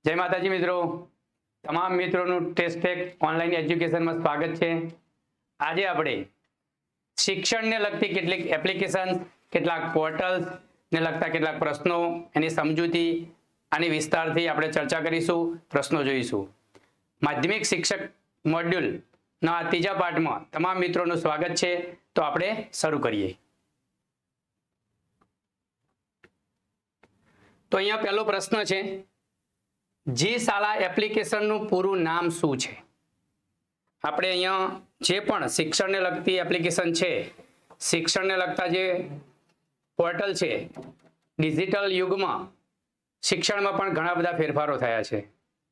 જય માતાજી મિત્રો, તમામ મિત્રોનું ટેસ્ટેક ઓનલાઈન એજ્યુકેશનમાં સ્વાગત છે। આજે આપણે શિક્ષણને લગતી કેટલીક એપ્લિકેશન, કેટલાક પોર્ટલ્સ ને લગતા કેટલાક પ્રશ્નો, એની સમજૂતી અને વિસ્તારથી આપણે ચર્ચા કરીશું, પ્રશ્નો જોઈશું। માધ્યમિક શિક્ષક મોડ્યુલના ત્રીજા પાઠમાં તમામ મિત્રોનું સ્વાગત છે। તો આપણે શરૂ કરીએ। તો અહીંયા પહેલો પ્રશ્ન છે, જી શાળા એપ્લિકેશનનું પૂરું નામ શું છે? આપણે અહીંયા જે પણ શિક્ષણને લગતી એપ્લિકેશન છે, શિક્ષણને લગતા જે પોર્ટલ છે, ડિજિટલ યુગમાં શિક્ષણમાં પણ ઘણા બધા ફેરફારો થયા છે,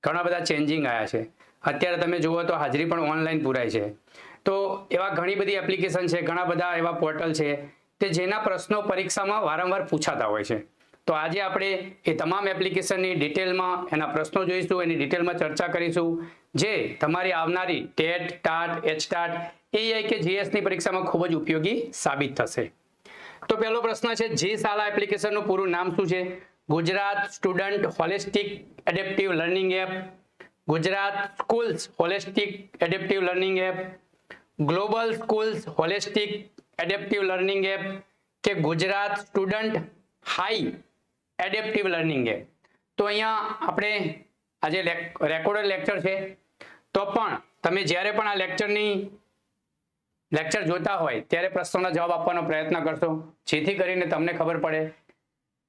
ઘણા બધા ચેન્જિંગ આવ્યા છે। અત્યારે તમે જુઓ તો હાજરી પણ ઓનલાઈન પૂરાય છે। તો એવા ઘણી બધી એપ્લિકેશન છે, ઘણા બધા એવા પોર્ટલ છે કે જેના પ્રશ્નો પરીક્ષામાં વારંવાર પૂછાતા હોય છે। તો આજે આપણે એ તમામ એપ્લિકેશનની ડિટેલમાં એના પ્રશ્નો જોઈશું, એની ડિટેલમાં ચર્ચા કરીશું, જે તમારી આવનારી ટેટ, ટાટ, એચટાટ, એઆઈ કે જીએસની પરીક્ષામાં ખૂબ જ ઉપયોગી સાબિત થશે। તો પહેલો પ્રશ્ન છે, જી શાળા એપ્લિકેશનનું પૂરું નામ શું છે? Gujarat student holistic adaptive learning app, Gujarat schools holistic adaptive learning app, global schools holistic adaptive learning app કે Gujarat student high adaptive learning app? તો અહીંયા આપણે આજે રેકોર્ડેડ લેક્ચર છે, તો પણ તમે જ્યારે પણ આ લેક્ચર જોતા હોય ત્યારે પ્રશ્નોના જવાબ આપવાનો પ્રયત્ન કરશો, જેથી કરીને તમને ખબર પડે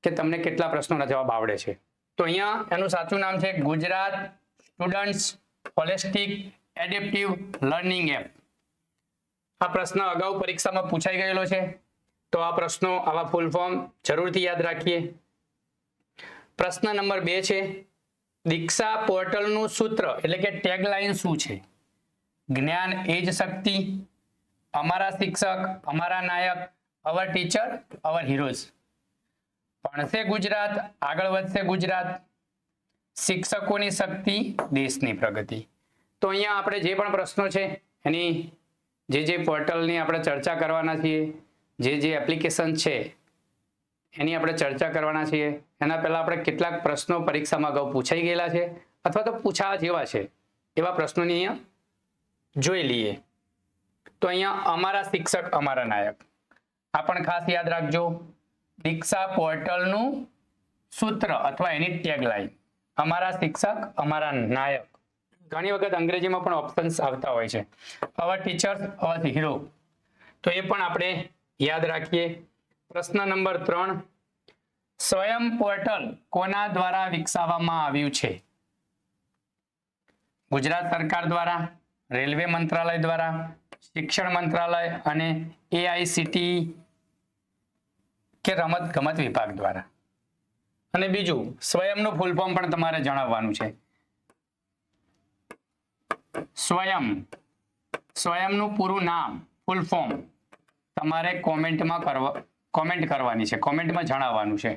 કે તમને કેટલા પ્રશ્નોના જવાબ આવડે છે। તો અહીંયા એનું સાચું નામ છે Gujarat students holistic adaptive learning app. આ પ્રશ્ન અગાઉ પરીક્ષામાં પૂછાઈ ગયેલો છે, તો આ પ્રશ્નો, આવા ફૂલ ફોર્મ જરૂરથી યાદ રાખીએ। પ્રશ્ન નંબર 2 છે, દીક્ષા પોર્ટલનું સૂત્ર એટલે કે ટેગલાઇન શું છે? જ્ઞાન એ જ શક્તિ, અમારા શિક્ષક અમારા નાયક, અવર ટીચર અવર હીરોઝ, ભણશે ગુજરાત આગળ વધશે ગુજરાત, શિક્ષકોની શક્તિ દેશની પ્રગતિ। તો અહીંયા આપણે જે પણ પ્રશ્નો છે એની જે પોર્ટલની આપણે ચર્ચા કરવાના છીએ, જે એપ્લિકેશન છે એની આપણે ચર્ચા કરવાના છીએ, એના પહેલા આપણે કેટલાક પ્રશ્નો પરીક્ષામાં અગાઉ પૂછાઈ ગયેલા છે અથવા તો પૂછાવા જેવા છે એવા પ્રશ્નોની અહીંયા જોઈ લઈએ। તો અહીંયા અમારા શિક્ષક અમારા નાયક, આ પણ ખાસ યાદ રાખજો, દીક્ષા પોર્ટલનું સૂત્ર અથવા એની ટેગલાઇન, અમારા શિક્ષક અમારા નાયક। ઘણી વખત અંગ્રેજીમાં પણ ઓપ્શન્સ આવતા હોય છે, અવર ટીચર્સ અવર હીરો, તો એ પણ આપણે યાદ રાખીએ। પ્રશ્ન નંબર 3, સ્વયં પોર્ટલ કોના દ્વારા વિકસાવવામાં આવ્યું છે? ગુજરાત સરકાર દ્વારા, રેલવે મંત્રાલય દ્વારા, શિક્ષણ મંત્રાલય અને એઆઈસીટી કે રમત ગમત વિભાગ દ્વારા? અને બીજું, સ્વયંનું ફૂલ ફોર્મ પણ તમારે જણાવવાનું છે। સ્વયંનું પૂરું નામ, ફૂલ ફોર્મ તમારે કોમેન્ટ કરવાની છે, કોમેન્ટમાં જણાવવાનું છે।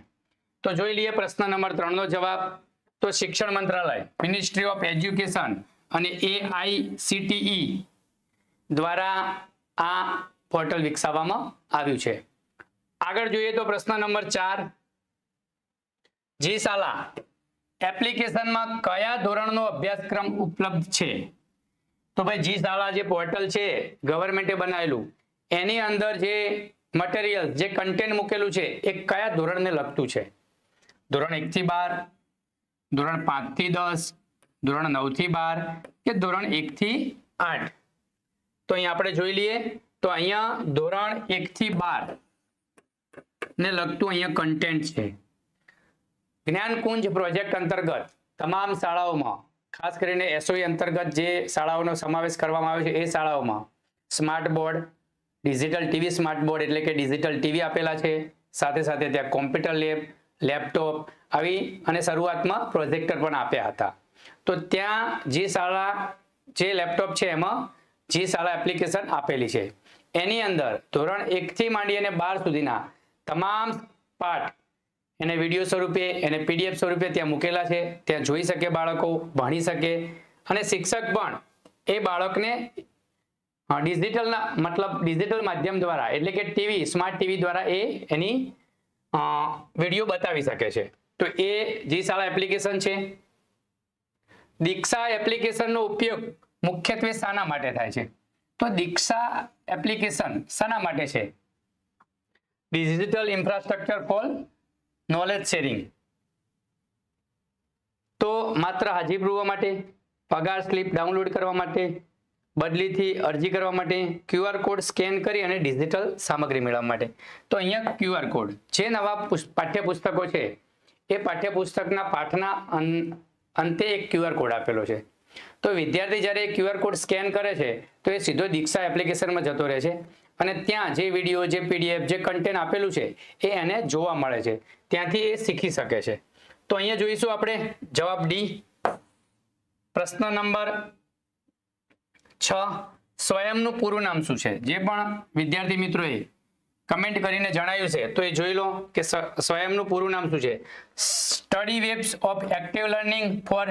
તો જોઈ લઈએ પ્રશ્ન નંબર 3 નો જવાબ। તો શિક્ષણ મંત્રાલય, મિનિસ્ટ્રી ઓફ એજ્યુકેશન અને એઆઈસીટીઈ દ્વારા આ પોર્ટલ વિકસાવવામાં આવ્યું છે। આગળ જોઈએ તો પ્રશ્ન નંબર 4, જી શાળા એપ્લિકેશનમાં કયા ધોરણનો અભ્યાસક્રમ ઉપલબ્ધ છે? તો ભાઈ જી શાળા જે પોર્ટલ છે ગવર્મેન્ટે બનાવેલું, એની અંદર જે મટીરિયલ, જે કન્ટેન્ટ મૂકેલું છે એ કયા ધોરણને લગતું છે? ધોરણ 1 થી 12, ધોરણ 5 થી 10, ધોરણ 9 થી 12 કે ધોરણ 1 થી 8? તો અહીંયા આપણે જોઈ લઈએ, તો અહીંયા ધોરણ 1 થી 12 ને લગતું અહીંયા કન્ટેન્ટ છે। જ્ઞાનકુંજ પ્રોજેક્ટ અંતર્ગત તમામ શાળાઓમાં, ખાસ કરીને એસઓઈ અંતર્ગત જે શાળાઓનો સમાવેશ કરવામાં આવ્યો છે એ શાળાઓમાં smart board, digital TV smart board એટલે કે ડિજિટલ ટીવી આપેલા છે, સાથે સાથે ત્યાં કોમ્પ્યુટર લેબ, લેપટોપ આવી અને શરૂઆતમાં પ્રોજેક્ટર પણ આપ્યા હતા। તો ત્યાં જે શાળા જે લેપટોપ છે એમાં જે શાળા એપ્લિકેશન આપેલી છે, એની અંદર ધોરણ 1 થી માંડી અને 12 સુધીના તમામ પાઠ એને વિડીયો સ્વરૂપે, એને પીડીએફ સ્વરૂપે ત્યાં મૂકેલા છે, ત્યાં જોઈ શકે બાળકો, ભણી શકે, અને શિક્ષક પણ એ બાળકને ડિજિટલ માધ્યમ દ્વારા એટલે કે ટીવી, સ્માર્ટ ટીવી દ્વારા એની વિડીયો બતાવી શકે છે। તો એ જી શાળા એપ્લિકેશન છે। દીક્ષા એપ્લિકેશનનો ઉપયોગ મુખ્યત્વે શાના માટે થાય છે? તો દીક્ષા એપ્લિકેશન શાના માટે છે? Digital infrastructure for knowledge sharing. તો માત્ર હાજરી પૂરવા માટે, પગાર સ્લિપ ડાઉનલોડ કરવા માટે, બદલીથી અરજી કરવા માટે, QR કોડ સ્કેન કરી અને ડિજિટલ સામગ્રી મેળવવા માટે. તો અહીંયા QR કોડ જે નવા પાઠ્યપુસ્તકો છે એ પાઠ્યપુસ્તકના પાઠના અંતે એક QR કોડ આપેલો છે. તો વિદ્યાર્થી જ્યારે QR કોડ સ્કેન કરે છે તો એ સીધો દીક્ષા એપ્લિકેશનમાં જતો રહે છે અને ત્યાં જે વિડીયો, જે PDF, જે કન્ટેન્ટ આપેલું છે એ એને જોવા મળે છે, ત્યાંથી એ શીખી શકે છે. તો અહીંયા જોઈશું આપણે જવાબ ડી. પ્રશ્ન નંબર 6, સ્વયંનું પૂરું નામ શું છે? જે પણ વિદ્યાર્થી મિત્રોએ કમેન્ટ કરીને જણાવ્યું છે તો એ જોઈ લો કે સ્વયંનું પૂરું નામ શું છે. Study webs of active learning for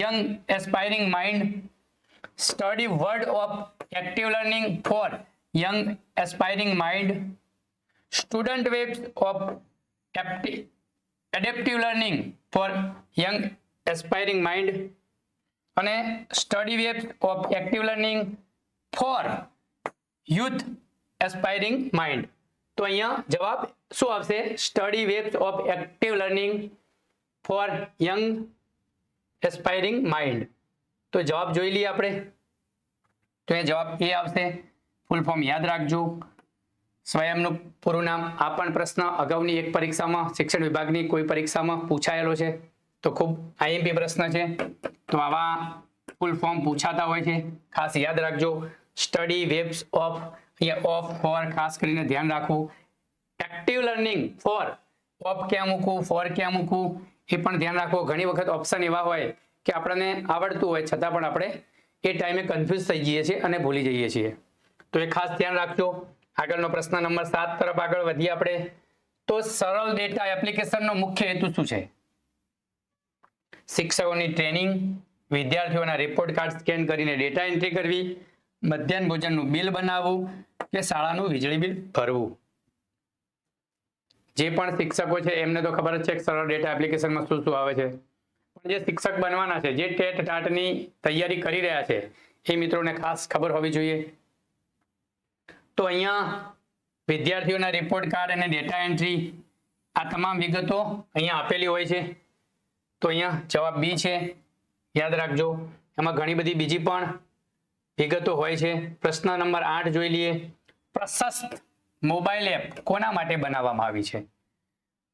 young aspiring mind. Study word of active learning for young aspiring mind. Student webs of adaptive learning for young aspiring mind અને study webs of active learning for youth aspiring mind. તો અહીંયા જવાબ શું આવશે? Study webs of active learning for young aspiring mind. તો જવાબ જોઈ લઈએ આપણે. તો એ જવાબ એ આવશે. ફૂલ ફોર્મ યાદ રાખજો. સ્વયંનું પૂરું નામ. આ પણ પ્રશ્ન અગાઉની એક પરીક્ષામાં, શિક્ષણ વિભાગની કોઈ પરીક્ષામાં પૂછાયેલો છે, તો ખૂબ IMP પ્રશ્ન છે. તો આવા ફૂલ ફોર્મ પૂછાતા હોય છે, ખાસ યાદ રાખજો. સ્ટડી વેબ્સ ઓફ, અહીંયા ઓફ ફોર ખાસ કરીને ધ્યાન રાખવું. એક્ટિવ લર્નિંગ ફોર, ઓફ ક્યાં મૂકવું, ફોર ક્યાં મૂકવું એ પણ ધ્યાન રાખવું. ઘણી વખત ઓપ્શન એવા હોય કે આપણને આવડતું હોય છતાં પણ આપણે એ ટાઈમે કન્ફ્યુઝ થઈ જઈએ છીએ અને ભૂલી જઈએ છીએ. તો એ ખાસ ધ્યાન રાખજો. આગળનો પ્રશ્ન નંબર 7 તરફ આગળ વધીએ આપણે. તો સરળ ડેટા એપ્લિકેશનનો મુખ્ય હેતુ શું છે? શિક્ષકોની ટ્રેનિંગ, વિદ્યાર્થીઓના રિપોર્ટ કાર્ડ સ્કેન કરીને ડેટા એન્ટ્રી કરવી, મધ્યાહન ભોજનનું બિલ બનાવવું કે શાળાનું વીજળી બિલ ભરવું. જે પણ શિક્ષકો છે એમને તો ખબર જ છે કે સરળ ડેટા એપ્લિકેશનમાં શું શું આવે છે, પણ જે શિક્ષક બનવાના છે, જે ટેટ ટાટની તૈયારી કરી રહ્યા છે એ મિત્રોને ખાસ ખબર હોવી જોઈએ. તો અહીંયા વિદ્યાર્થીઓના રિપોર્ટ કાર્ડ અને ડેટા એન્ટ્રી, આ તમામ વિગતો અહીંયા આપેલી હોય છે. તો અહીંયા જવાબ બી છે, યાદ રાખજો. એમાં ઘણી બધી બીજી પણ વિગતો હોય છે. પ્રશ્ન નંબર 8 જોઈ લઈએ. પ્રશસ્ત મોબાઈલ એપ કોના માટે બનાવવામાં આવી છે?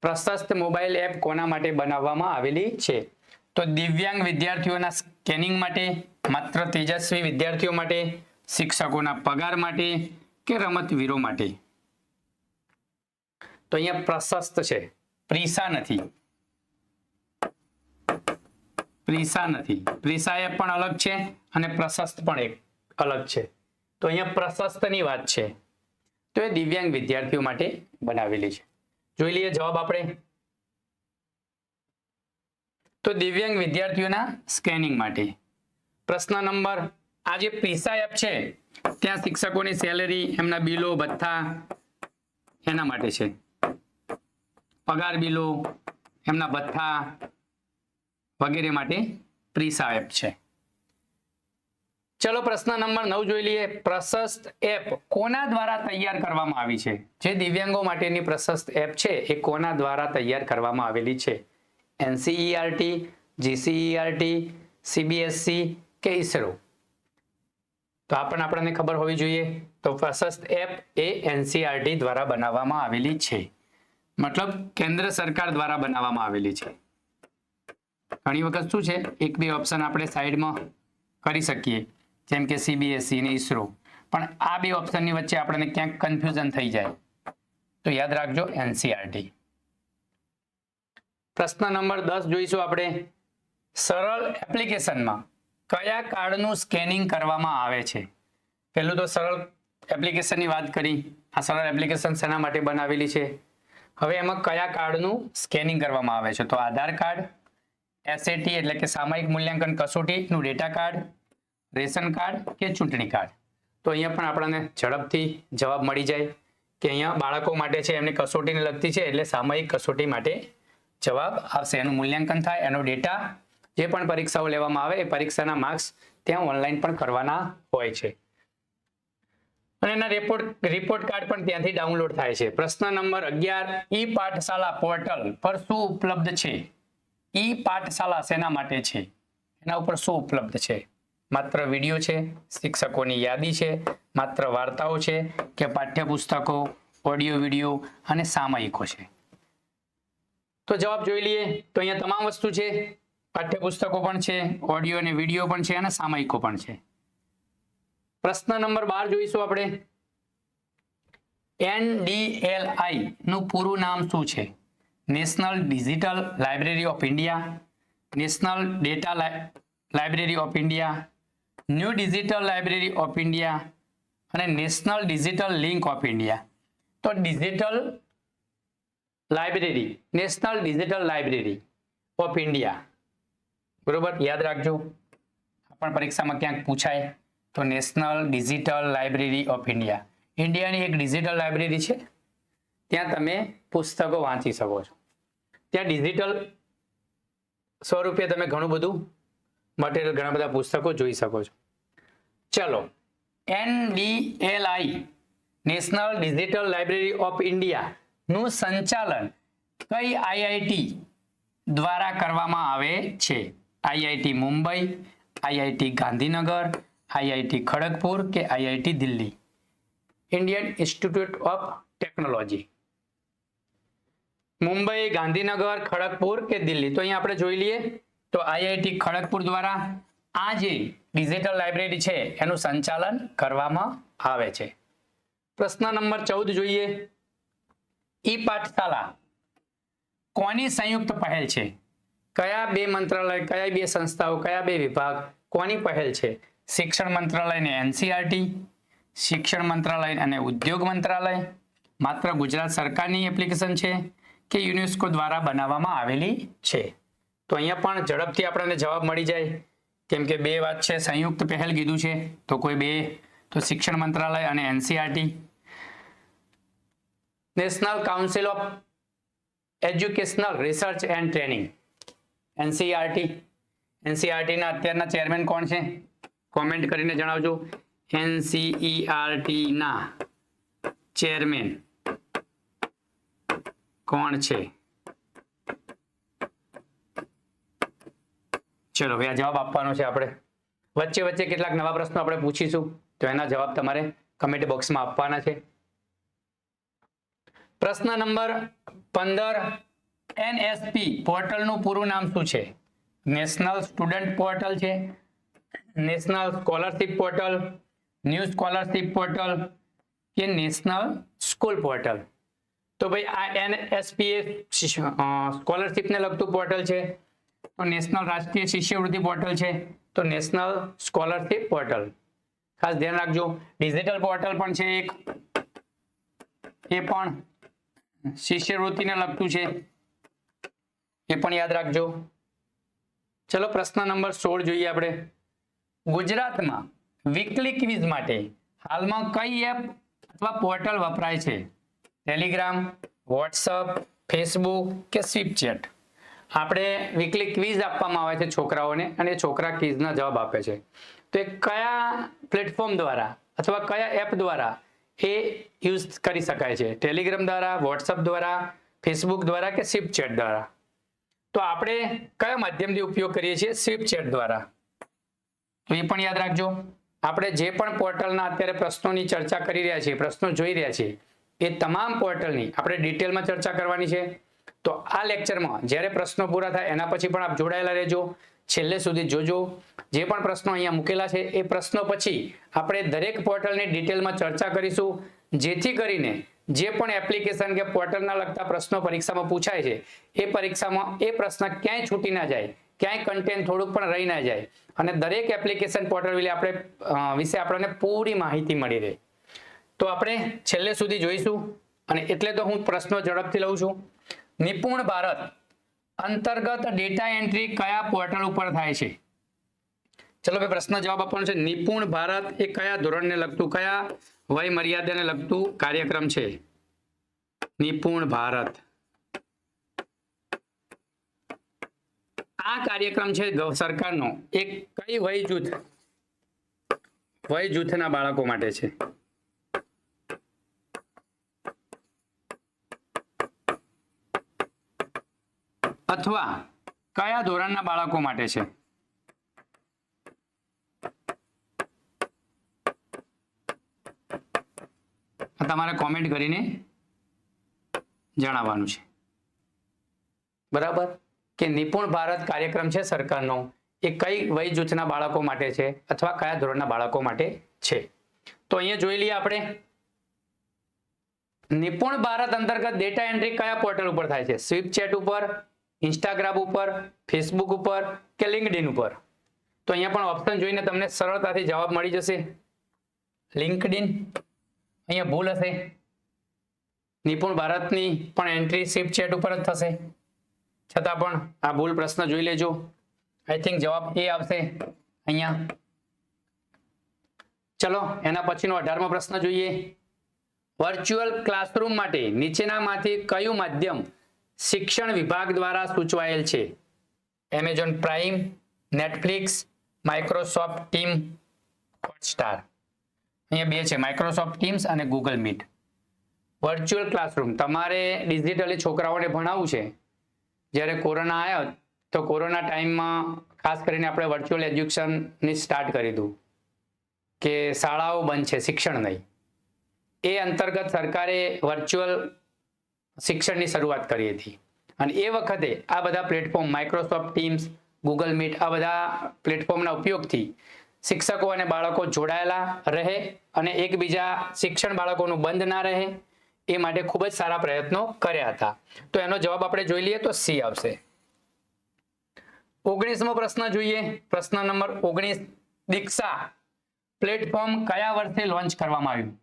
પ્રશસ્ત મોબાઈલ એપ કોના માટે બનાવવામાં આવેલી છે? તો દિવ્યાંગ વિદ્યાર્થીઓના સ્કેનિંગ માટે, માત્ર તેજસ્વી વિદ્યાર્થીઓ માટે, શિક્ષકોના પગાર માટે કે રમતવીરો માટે? તો અહીંયા પ્રશસ્ત છે, પ્રીસા નથી. પ્રીસા નથી. પ્રીસા એપ પણ અલગ છે અને પ્રશસ્ત પણ એક અલગ છે. તો અહીંયા પ્રશસ્તની વાત છે. તો એ દિવ્યાંગ વિદ્યાર્થીઓ માટે બનાવેલી છે. જોઈ લઈએ જવાબ આપણે. તો દિવ્યાંગ વિદ્યાર્થીઓના સ્કેનિંગ માટે. પ્રશ્ન નંબર, આ જે પ્રીસા એપ છે ત્યાં શિક્ષકોની સેલેરી, એમના બિલો, ભથ્થા એના માટે છે. પગાર બિલો, એમના ભથ્થા વગેરે માટે પ્રીસા એપ છે. ચલો પ્રશ્ન નંબર 9 જોઈ લઈએ. પ્રશસ્ત એપ કોના દ્વારા તૈયાર કરવામાં આવી છે? જે દિવ્યાંગો માટેની પ્રશસ્ત એપ છે એ કોના દ્વારા તૈયાર કરવામાં આવેલી છે? NCERT, GCERT, CBSE કે ISRO? તો આ પણ આપણને ખબર હોવી જોઈએ. તો પ્રશસ્ત એપ એ NCERT દ્વારા બનાવવામાં આવેલી છે, મતલબ કેન્દ્ર સરકાર દ્વારા બનાવવામાં આવેલી છે. ઘણી વખત શું છે, એક બે ઓપ્શન આપણે સાઈડમાં કરી શકીએ, જેમ કે CBSE અને ISRO, પણ આ બે ઓપ્શનની વચ્ચે આપણને ક્યાંક કન્ફ્યુઝન થઈ જાય, તો યાદ રાખજો NCERT. પ્રશ્ન નંબર 10 જોઈશું આપણે. સરળ એપ્લિકેશનમાં કયા કાર્ડનું સ્કેનિંગ કરવામાં આવે છે? પહેલું તો સરળ એપ્લિકેશનની વાત કરી. આ સરળ એપ્લિકેશન શેના માટે બનાવેલી છે? હવે એમાં કયા કાર્ડનું સ્કેનિંગ કરવામાં આવે છે? તો આધાર કાર્ડ, SAT એટલે કે સામયિક મૂલ્યાંકન કસોટીનું ડેટા કાર્ડ, રેશન કાર્ડ કે ચૂંટણી કાર્ડ? તો અહીંયા પણ આપણને ઝડપથી જવાબ મળી જાય કે અહીંયા બાળકો માટે છે, એમની કસોટીને લગતી છે એટલે સામયિક કસોટી માટે જવાબ આવશે. એનું મૂલ્યાંકન થાય, એનો ડેટા જે પણ પરીક્ષાઓ લેવામાં આવે એ પરીક્ષાના માર્ક્સ ત્યાં ઓનલાઈન પણ કરવાના હોય છે અને એના રિપોર્ટ કાર્ડ પણ ત્યાંથી ડાઉનલોડ થાય છે. પ્રશ્ન નંબર 11, ઈ પાઠશાળા પોર્ટલ પર શું ઉપલબ્ધ છે? ઈ પાઠશાળા શેના માટે છે? એના ઉપર શું ઉપલબ્ધ છે? માત્ર વિડીયો છે, શિક્ષકોની યાદી છે, માત્ર વાર્તાઓ છે કે પાઠ્યપુસ્તકો, ઓડિયો વિડીયો અને સામયિકો છે? તો જવાબ જોઈ લઈએ. તો અહીંયા તમામ વસ્તુ છે, પાઠ્યપુસ્તકો પણ છે, ઓડિયો અને વિડીયો પણ છે અને સામયિકો પણ છે. પ્રશ્ન નંબર 12 જોઈશું આપણે. NDLI નું પૂરું નામ શું છે? National digital library of India, national data library of India, new digital library of India અને national digital link of India. તો digital library, national digital library of India, બરોબર, યાદ રાખજો. આ પણ પરીક્ષામાં ક્યાંક પૂછાય. તો national digital library of India, ઇન્ડિયાની એક ડિજિટલ લાઇબ્રેરી છે, ત્યાં તમે પુસ્તકો વાંચી શકો છો. ત્યાં ડિજિટલ સ્વરૂપે તમે ઘણું બધું મટીરિયલ, ઘણા બધા પુસ્તકો જોઈ શકો છો. ચલો, NDLI national digital library of India નું સંચાલન કઈ IIT દ્વારા કરવામાં આવે છે? IIT Mumbai, IIT Gandhinagar, IIT Kharagpur કે IIT Delhi? Indian institute of technology. Mumbai, Gandhinagar, Kharagpur કે દિલ્હી? તો અહીંયા આપણે જોઈ લઈએ. તો IIT ખડગપુર દ્વારા આ જે ડિજિટલ લાઇબ્રેરી છે એનું સંચાલન કરવામાં આવે છે. પ્રશ્ન નંબર 14 જોઈએ. ઈ પાઠશાળા કોની સંયુક્ત પહેલ છે? કયા બે મંત્રાલય, કયા બે સંસ્થાઓ, કયા બે વિભાગ, કોની પહેલ છે? શિક્ષણ મંત્રાલય અને NCERT, શિક્ષણ મંત્રાલય અને ઉદ્યોગ મંત્રાલય, માત્ર ગુજરાત સરકારની એપ્લિકેશન છે કે યુનેસ્કો દ્વારા બનાવવામાં આવેલી છે? તો અહીંયા પણ ઝડપથી આપણને જવાબ મળી જાય, કેમ કે બે વાત છે, સંયુક્ત પહેલ કીધું છે, તો કોઈ બે, તો શિક્ષણ મંત્રાલય અને NCERT. National council of educational research and training, NCERT. NCERT ના અત્યારના ચેરમેન કોણ છે? કોમેન્ટ કરીને જણાવજો. NCERT ના ચેરમેન કોણ છે? ચલો ભાઈ, આ જવાબ આપવાનો છે આપણે. વચ્ચે વચ્ચે કેટલાક નવા પ્રશ્નો આપણે પૂછીશું, તો એના જવાબ તમારે કમેન્ટ બોક્સમાં આપવાના છે. પ્રશ્ન નંબર 15, NSP પોર્ટલનું પૂરું નામ શું છે? નેશનલ સ્ટુડન્ટ પોર્ટલ છે, national scholarship portal, new scholarship portal કે નેશનલ સ્કૂલ પોર્ટલ? તો ભાઈ આ NSP એ સ્કોલરશિપને લગતું પોર્ટલ છે, તો નેશનલ રાષ્ટ્રીય શિષ્યવૃત્તિ પોર્ટલ છે, તો નેશનલ સ્કોલરશિપ પોર્ટલ. ખાસ ધ્યાન રાખજો. ડિજિટલ પોર્ટલ પણ છે એક, એ પણ શિષ્યવૃત્તિને લગતું છે, એ પણ યાદ રાખજો. ચલો, પ્રશ્ન નંબર 16 જોઈએ આપણે. ગુજરાતમાં વીકલી ક્વિઝ માટે હાલમાં કઈ એપ અથવા પોર્ટલ વપરાય છે? ટેલિગ્રામ, વોટ્સઅપ, ફેસબુક કે સ્વીપચેટ? આપણે વીકલી ક્વિઝ આપવામાં આવે છે છોકરાઓને, અને છોકરા ક્વિઝના જવાબ આપે છે. તો એ કયા પ્લેટફોર્મ દ્વારા અથવા કયા એપ દ્વારા એ યુઝ કરી શકાય છે? ટેલિગ્રામ દ્વારા, વોટ્સઅપ દ્વારા, ફેસબુક દ્વારા કે સ્વીપચેટ દ્વારા? તો આપણે કયા માધ્યમથી ઉપયોગ કરીએ છીએ? સ્વીપચેટ દ્વારા. તો એ પણ યાદ રાખજો. આપણે જે પણ પોર્ટલના અત્યારે પ્રશ્નોની ચર્ચા કરી રહ્યા છીએ, પ્રશ્નો જોઈ રહ્યા છીએ, એ તમામ પોર્ટલની આપણે ડિટેલમાં ચર્ચા કરવાની છે. તો આ લેક્ચરમાં જ્યારે પ્રશ્નો પૂરા થાય એના પછી પણ આપ જોડાયેલા રહેજો, છેલ્લે સુધી જોજો. જે પણ પ્રશ્નો અહીંયા મૂકેલા છે એ પ્રશ્નો પછી આપણે દરેક પોર્ટલની ડિટેલમાં ચર્ચા કરીશું, જેથી કરીને જે પણ એપ્લિકેશન કે પોર્ટલના લગતા પ્રશ્નો પરીક્ષામાં પૂછાય છે એ પરીક્ષામાં એ પ્રશ્ન ક્યાંય છૂટી ના જાય, ક્યાંય કન્ટેન્ટ થોડુંક પણ રહી ના જાય, અને દરેક એપ્લિકેશન પોર્ટલ વિશે આપણને પૂરી માહિતી મળી રહે. તો આપણે છેલ્લે સુધી જોઈશું, અને એટલે તો હું પ્રશ્નો ઝડપથી લઉં છું. નિપુણ ભારત અંતર્ગત ડેટા એન્ટ્રી કયા પોર્ટલ ઉપર થાય છે? ચલો ભાઈ, પ્રશ્ન જવાબ આપવાનો છે. નિપુણ ભારત એ કયા ધોરણને લગતું, કયા વય મર્યાદાને લગતું કાર્યક્રમ છે? નિપુણ ભારત આ કાર્યક્રમ છે સરકારનો એક કઈ વય જૂથના બાળકો માટે છે? અથવા કયા ધોરણના બાળકો માટે છે? તમારે કોમેન્ટ કરીને જણાવવાનું છે. બરાબર, કે નિપુણ ભારત કાર્યક્રમ છે સરકારનો એ કઈ વય જૂથના બાળકો માટે છે અથવા કયા ધોરણના બાળકો માટે છે? તો અહીંયા જોઈ લઈએ આપણે. નિપુણ ભારત અંતર્ગત ડેટા એન્ટ્રી કયા પોર્ટલ ઉપર થાય છે? સ્વીપચેટ ઉપર, ઇન્સ્ટાગ્રામ ઉપર, ફેસબુક ઉપર કે લિંક્ડઇન ઉપર? તો અહીંયા પણ ઓપ્શન જોઈને તમને સરળતાથી જવાબ મળી જશે. લિંક્ડઇન, અહીંયા ભૂલ હશે. નિપુણ ભારતની પણ એન્ટ્રી સ્વીપચેટ ઉપર જ થશે. છતાં પણ આ ભૂલ પ્રશ્ન જોઈ લેજો. આઈ થિંક જવાબ એ આવશે અહીંયા. ચલો એના પછીનો 18મો પ્રશ્ન જોઈએ. વર્ચ્યુઅલ ક્લાસરૂમ માટે નીચેનામાંથી કયું માધ્યમ શિક્ષણ વિભાગ દ્વારા સૂચવાયેલ છે? Amazon prime, Netflix, Microsoft team, Hotstar. અહીંયા બે છે, માઇક્રોસોફ્ટ ટીમ્સ અને ગૂગલ મીટ. વર્ચ્યુઅલ ક્લાસરૂમ તમારે ડિજિટલી છોકરાઓને ભણાવવું છે. જ્યારે કોરોના આવ્યો તો કોરોના ટાઈમમાં ખાસ કરીને આપણે વર્ચ્યુઅલ એજ્યુકેશનની સ્ટાર્ટ કરી દીધું કે શાળાઓ બંધ છે, શિક્ષણ નહીં. એ અંતર્ગત સરકારે વર્ચ્યુઅલ શિક્ષણની શરૂઆત કરી હતી. અને એ વખતે આ બધા platform Microsoft teams, Google meet, આ બધા પ્લેટફોર્મના ઉપયોગથી શિક્ષકો અને બાળકો જોડાયેલા રહે અને એકબીજા શિક્ષણ બાળકોનું બંધ ના રહે એ માટે ખૂબ જ સારા પ્રયત્નો કર્યા હતા. તો એનો જવાબ આપણે જોઈ લઈએ તો સી આવશે. 19મો પ્રશ્ન જોઈએ. પ્રશ્ન નંબર 19. દીક્ષા પ્લેટફોર્મ કયા વર્ષે લોન્ચ કરવામાં આવ્યું?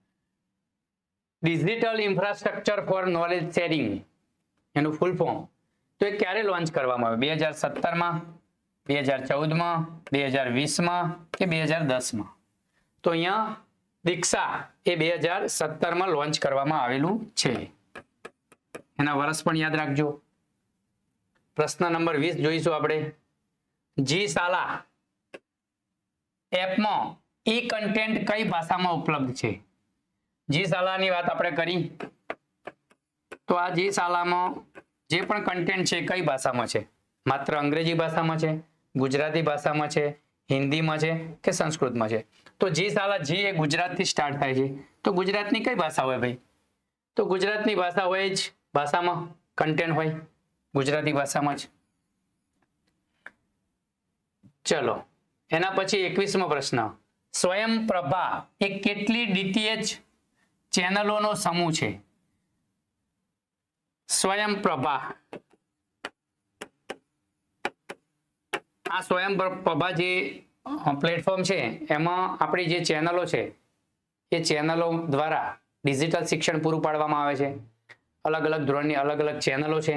Digital infrastructure for knowledge sharing એનું ફૂલ ફોર્મ. તો એ ક્યારે લોન્ચ કરવામાં આવ્યું? 2017માં, 2014માં, 2020માં કે 2010માં? તો અહીંયા દીક્ષા એ 2017માં લોન્ચ કરવામાં આવેલું છે. એના વર્ષ પણ યાદ રાખજો. પ્રશ્ન નંબર 20 જોઈશું આપણે. જી શાલા એપમાં ઈ કન્ટેન્ટ કઈ ભાષામાં ઉપલબ્ધ છે? જી શાલાની વાત આપણે કરી તો આ જી શાલામાં જે પણ કન્ટેન્ટ છે કઈ ભાષામાં છે? માત્ર અંગ્રેજી ભાષામાં છે, ગુજરાતી ભાષામાં છે, હિન્દીમાં છે કે સંસ્કૃતમાં છે? તો જી શાલા, જી એ ગુજરાતથી સ્ટાર્ટ થાય છે. તો ગુજરાતની કઈ ભાષા હોય ભાઈ? તો ગુજરાતની ભાષા હોય જ, ભાષામાં કન્ટેન્ટ હોય ગુજરાતી ભાષામાં જ. ચલો એના પછી 21મો પ્રશ્ન. સ્વયંપ્રભા એ કેટલી ડીટીએચ ચેનલોનો સમૂહ છે? સ્વયંપ્રભા, આ સ્વયંપ્રભા જે પ્લેટફોર્મ છે એમાં આપણી જે ચેનલો છે એ ચેનલો દ્વારા ડિજિટલ શિક્ષણ પૂરું પાડવામાં આવે છે. અલગ અલગ ધોરણની અલગ અલગ ચેનલો છે.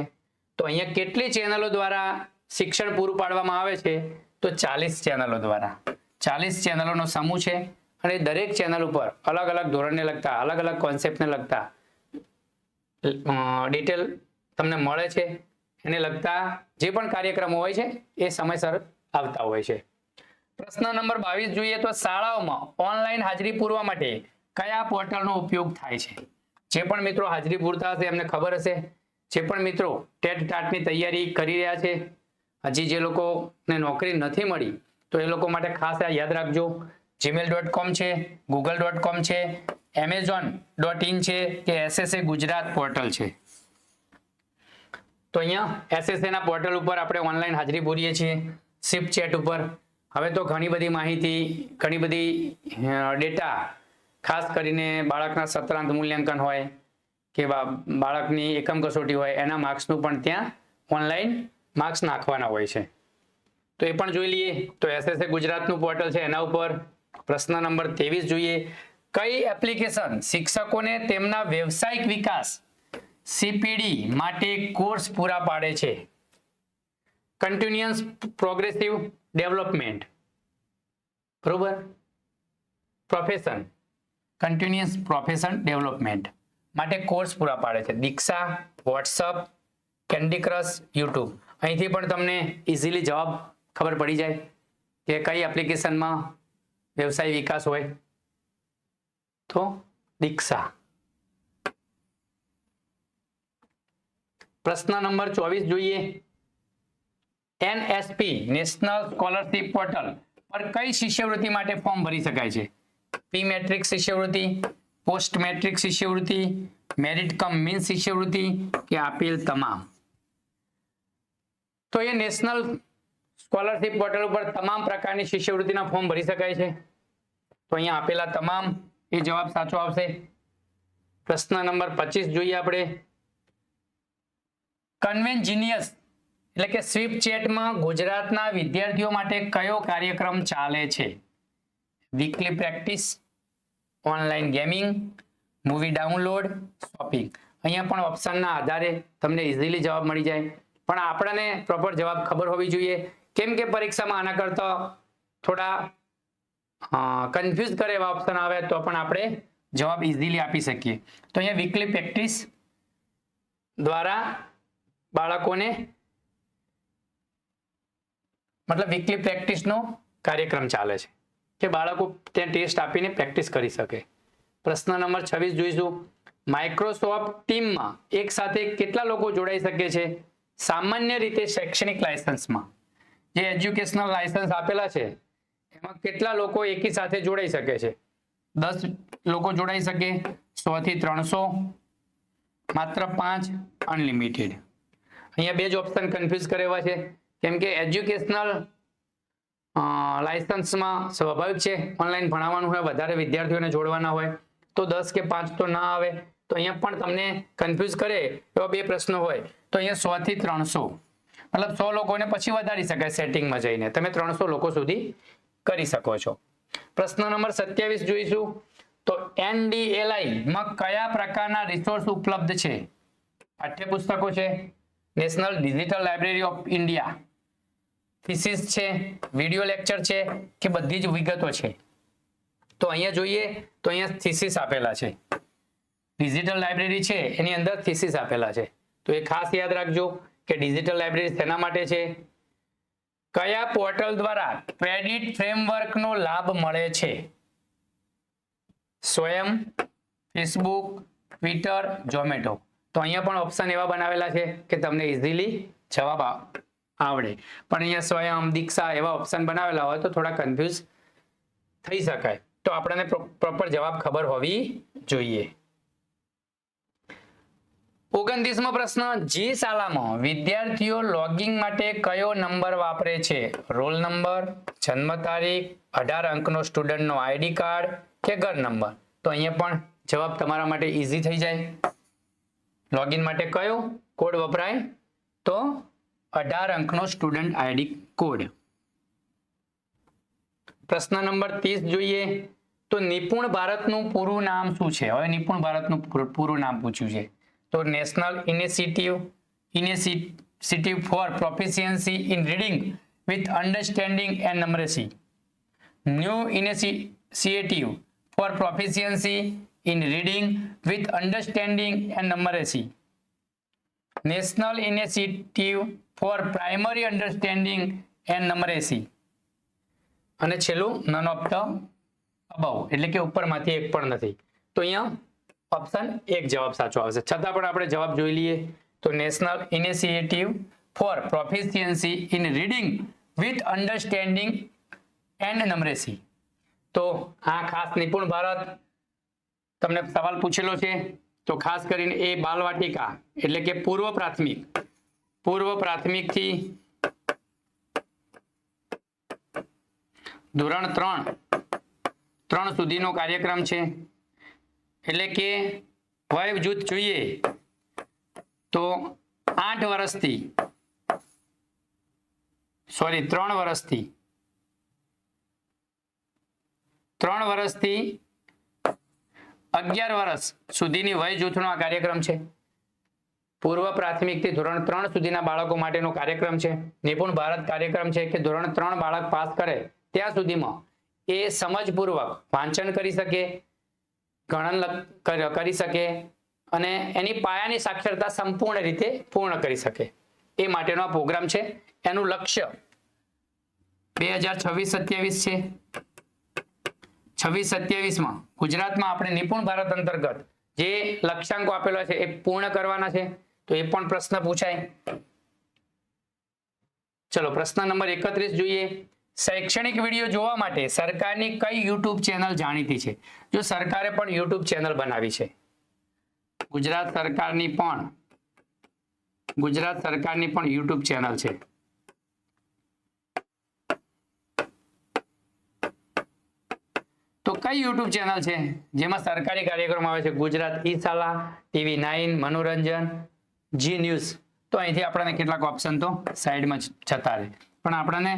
તો અહીંયા કેટલી ચેનલો દ્વારા શિક્ષણ પૂરું પાડવામાં આવે છે? તો 40 ચેનલો દ્વારા. 40 ચેનલોનો સમૂહ છે અને દરેક ચેનલ ઉપર અલગ અલગ ધોરણને લગતા, અલગ અલગ કોન્સેપ્ટને લગતા ડિટેલ તમને મળે છે. એને લગતા જે પણ કાર્યક્રમો હોય છે એ સમયસર આવતા હોય છે. પ્રશ્ન નંબર 22 જોઈએ તો શાળાઓમાં ઓનલાઈન હાજરી પૂરવા માટે કયા પોર્ટલનો ઉપયોગ થાય છે? જે પણ મિત્રો હાજરી પૂરતા હશે એમને ખબર હશે. જે પણ મિત્રો ટેટ ટાટની તૈયારી કરી રહ્યા છે, હજી જે લોકોને નોકરી નથી મળી તો એ લોકો માટે ખાસ આ યાદ રાખજો. gmail.com છે, google.com છે, amazon.in છે કે SSA ગુજરાત પોર્ટલ છે. તો અહીંયા SSA ના પોર્ટલ ઉપર આપણે ઓનલાઈન હાજરી પૂરીએ છીએ. સ્વીપચેટ ઉપર હવે તો ઘણી બધી માહિતી, ઘણી બધી ડેટા, ખાસ કરીને બાળકના સત્રાંત મૂલ્યાંકન હોય કે બાળકની એકમ કસોટી હોય એના માર્ક્સનું પણ ત્યાં ઓનલાઈન માર્ક્સ નાખવાના હોય છે. તો એ પણ જોઈ લઈએ. તો SSA ગુજરાતનું પોર્ટલ છે એના ઉપર. પ્રશ્ન નંબર 23 જોઈએ. કઈ એપ્લિકેશન શિક્ષકોને તેમના વ્યવસાયિક વિકાસ CPD માટે કોર્સ પૂરા પાડે છે? કન્ટિન્યુઅસ પ્રોગ્રેસિવ ડેવલપમેન્ટ, બરોબર, પ્રોફેશન, કન્ટિન્યુઅસ પ્રોફેશન ડેવલપમેન્ટ માટે કોર્સ પૂરા પાડે છે. દીક્ષા, વોટ્સઅપ, કેન્ડી ક્રશ, યુટ્યુબ. અહીંથી પણ તમને ઇઝીલી જવાબ ખબર પડી જાય કે કઈ એપ્લિકેશનમાં વ્યવસાય વિકાસ હોય. તો દીક્ષા. પ્રશ્ન નંબર 24 જોઈએ. NSP નેશનલ સ્કોલરશિપ પોર્ટલ પર કઈ શિષ્યવૃત્તિ માટે ફોર્મ ભરી શકાય છે? પ્રી મેટ્રિક શિષ્યવૃત્તિ, પોસ્ટ મેટ્રિક શિષ્યવૃત્તિ, મેરિટ કમ મીન્સ શિષ્યવૃત્તિ કે આપેલ તમામ? તો એ નેશનલ સ્કોલરશિપ પોર્ટલ ઉપર તમામ પ્રકારની શિષ્યવૃત્તિના ફોર્મ ભરી શકાય છે. તો અહીંયા આપેલા તમામ એ જવાબ સાચો આવશે. પ્રશ્ન નંબર 25 જોઈએ આપણે. કન્વેન્જિનિયસ એટલે કે સ્વીપ ચેટમાં ગુજરાતના વિદ્યાર્થીઓ માટે કયો કાર્યક્રમ ચાલે છે? Weekly practice, online gaming, movie download, shopping. અહીંયા પણ ઓપ્શનના આધારે તમને ઇઝીલી જવાબ મળી જાય, પણ આપણને પ્રોપર જવાબ ખબર હોવી જોઈએ, કેમ કે પરીક્ષામાં આના કરતા થોડા કન્ફ્યુઝ કરે એવા ઓપ્શન આવે તો પણ આપણે જવાબ ઇઝીલી આપી શકીએ. તો અહીંયા વીકલી પ્રેક્ટિસ દ્વારા બાળકોને મતલબ વીકલી પ્રેક્ટિસનો કાર્યક્રમ ચાલે છે કે બાળકો ત્યાં ટેસ્ટ આપીને પ્રેક્ટિસ કરી શકે. પ્રશ્ન નંબર 26 જોઈશું. માઇક્રોસોફ્ટ ટીમમાં એક સાથે કેટલા લોકો જોડાઈ શકે છે? સામાન્ય રીતે શૈક્ષણિક લાયસન્સમાં જે એજ્યુકેશનલ લાયસન્સ આપેલા છે એમાં કેટલા લોકો એકી સાથે જોડાઈ શકે છે? 10 લોકો જોડાઈ શકે, 100 થી 300, માત્ર 5, અનલિમિટેડ. અહીંયા બે જ ઓપ્શન કન્ફ્યુઝ કરેલા છે, કેમ કે એજ્યુકેશનલ લાયસન્સમાં સ્વાભાવિક છે ઓનલાઈન ભણાવવાનું હોય, વધારે વિદ્યાર્થીઓને જોડવાના હોય, તો 10 કે 5 તો ના આવે. તો અહીંયા પણ તમને કન્ફ્યુઝ કરે એવા બે પ્રશ્નો હોય, તો અહીંયા 100 થી 300 મતલબ 100 લોકોને પછી વધારી શકાય સેટિંગમાં જઈને, તમે 300 લોકો સુધી કરી શકો છો. પ્રશ્ન નંબર 27 જોઈશું. તો NDLI માં કયા પ્રકારના રિસોર્સ ઉપલબ્ધ છે? પાઠ્યપુસ્તકો છે, national digital library of India, thesis છે, વિડિયો લેક્ચર છે કે બધી જ વિગતો છે? તો અહીંયા જોઈએ તો અહીંયા થીસીસ આપેલા છે. ડિજિટલ લાઇબ્રેરી છે એની અંદર થીસીસ આપેલા છે, તો એ ખાસ યાદ રાખજો કે ડિજિટલ લાઇબ્રેરી શેના માટે છે. કયા પોર્ટલ દ્વારા ક્રેડિટ ફ્રેમવર્કનો લાભ મળે છે? સ્વયં, ફેસબુક, ટ્વિટર, ઝોમેટો. તો અહીંયા પણ ઓપ્શન એવા બનાવેલા છે કે તમને ઇઝીલી જવાબ આવડે, પણ અહીંયા સ્વયં, દીક્ષા એવા ઓપ્શન બનાવેલા હોય તો થોડા કન્ફ્યુઝ થઈ શકાય. તો આપણને પ્રોપર જવાબ ખબર હોવી જોઈએ. 29મો પ્રશ્ન. જી શાળામાં વિદ્યાર્થીઓ લોગિંગ માટે કયો નંબર વાપરે છે? રોલ નંબર, જન્મ તારીખ, 18 અંકનો સ્ટુડન્ટનો આઈડી કાર્ડ કે ઘર નંબર? તો અહીંયા પણ જવાબ તમારા માટે ઇઝી થઈ જાય. લોગિન માટે કયો કોડ વપરાય? તો 18 અંકનો સ્ટુડન્ટ આઈડી કોડ. પ્રશ્ન નંબર 30 જોઈએ. તો નિપુણ ભારતનું પૂરું નામ શું છે? હવે નિપુણ ભારતનું પૂરું નામ પૂછ્યું છે. તો national initiative for proficiency in reading with understanding and numeracy, new initiative for proficiency in reading with understanding and numeracy, national initiative for primary understanding and numeracy, અને છેલ્લું નન ઓફ ધ અબવ એટલે કે ઉપરમાંથી એક પણ નથી. તો અહીંયા option 1 જવાબ સાચો આવશે. છતાં પણ આપણે જવાબ જોઈ લઈએ. તો national initiative for proficiency in reading with understanding and numeracy. તો આ ખાસ નિપુણ ભારત તમને સવાલ પૂછેલો છે, તો ખાસ કરીને એ બાલવાટિકા એટલે કે પૂર્વ પ્રાથમિકથી ધોરણ 3 સુધીનો કાર્યક્રમ છે. એટલે કે વય જૂથ જોઈએ તો 3 વર્ષથી 11 વર્ષ સુધીની વય જૂથનો આ કાર્યક્રમ છે. પૂર્વ પ્રાથમિકથી ધોરણ 3 સુધીના બાળકો માટેનો કાર્યક્રમ છે. નિપુણ ભારત કાર્યક્રમ છે કે ધોરણ 3 બાળક પાસ કરે ત્યાં સુધીમાં એ સમજપૂર્વક વાંચન કરી શકે, ગણન કરી શકે અને એની પાયાની સાક્ષરતા સંપૂર્ણ રીતે પૂર્ણ કરી શકે. એ માટેનો આ પ્રોગ્રામ છે. એનું લક્ષ્ય 2026-27 છે. 26-27 ગુજરાતમાં આપણે નિપુણ ભારત અંતર્ગત જે લક્ષ્યાંકો આપેલા છે એ પૂર્ણ કરવાના છે. તો એ પણ પ્રશ્ન પૂછાય. ચલો પ્રશ્ન નંબર 31 જોઈએ. શૈક્ષણિક વિડીયો જોવા માટે સરકારની કઈ યુટ્યુબ ચેનલ જાણીતી છે? જો સરકારે પણ યુટ્યુબ ચેનલ બનાવી છે. ગુજરાત સરકારની પણ યુટ્યુબ ચેનલ છે. તો કઈ યુટ્યુબ ચેનલ છે જેમાં સરકારી કાર્યક્રમ આવે છે? ગુજરાત ઈ-શાલા, TV9, મનોરંજન, જી ન્યૂઝ. તો અહીંથી આપણને કેટલાક ઓપ્શન તો સાઈડમાં જતા રહે, પણ આપણને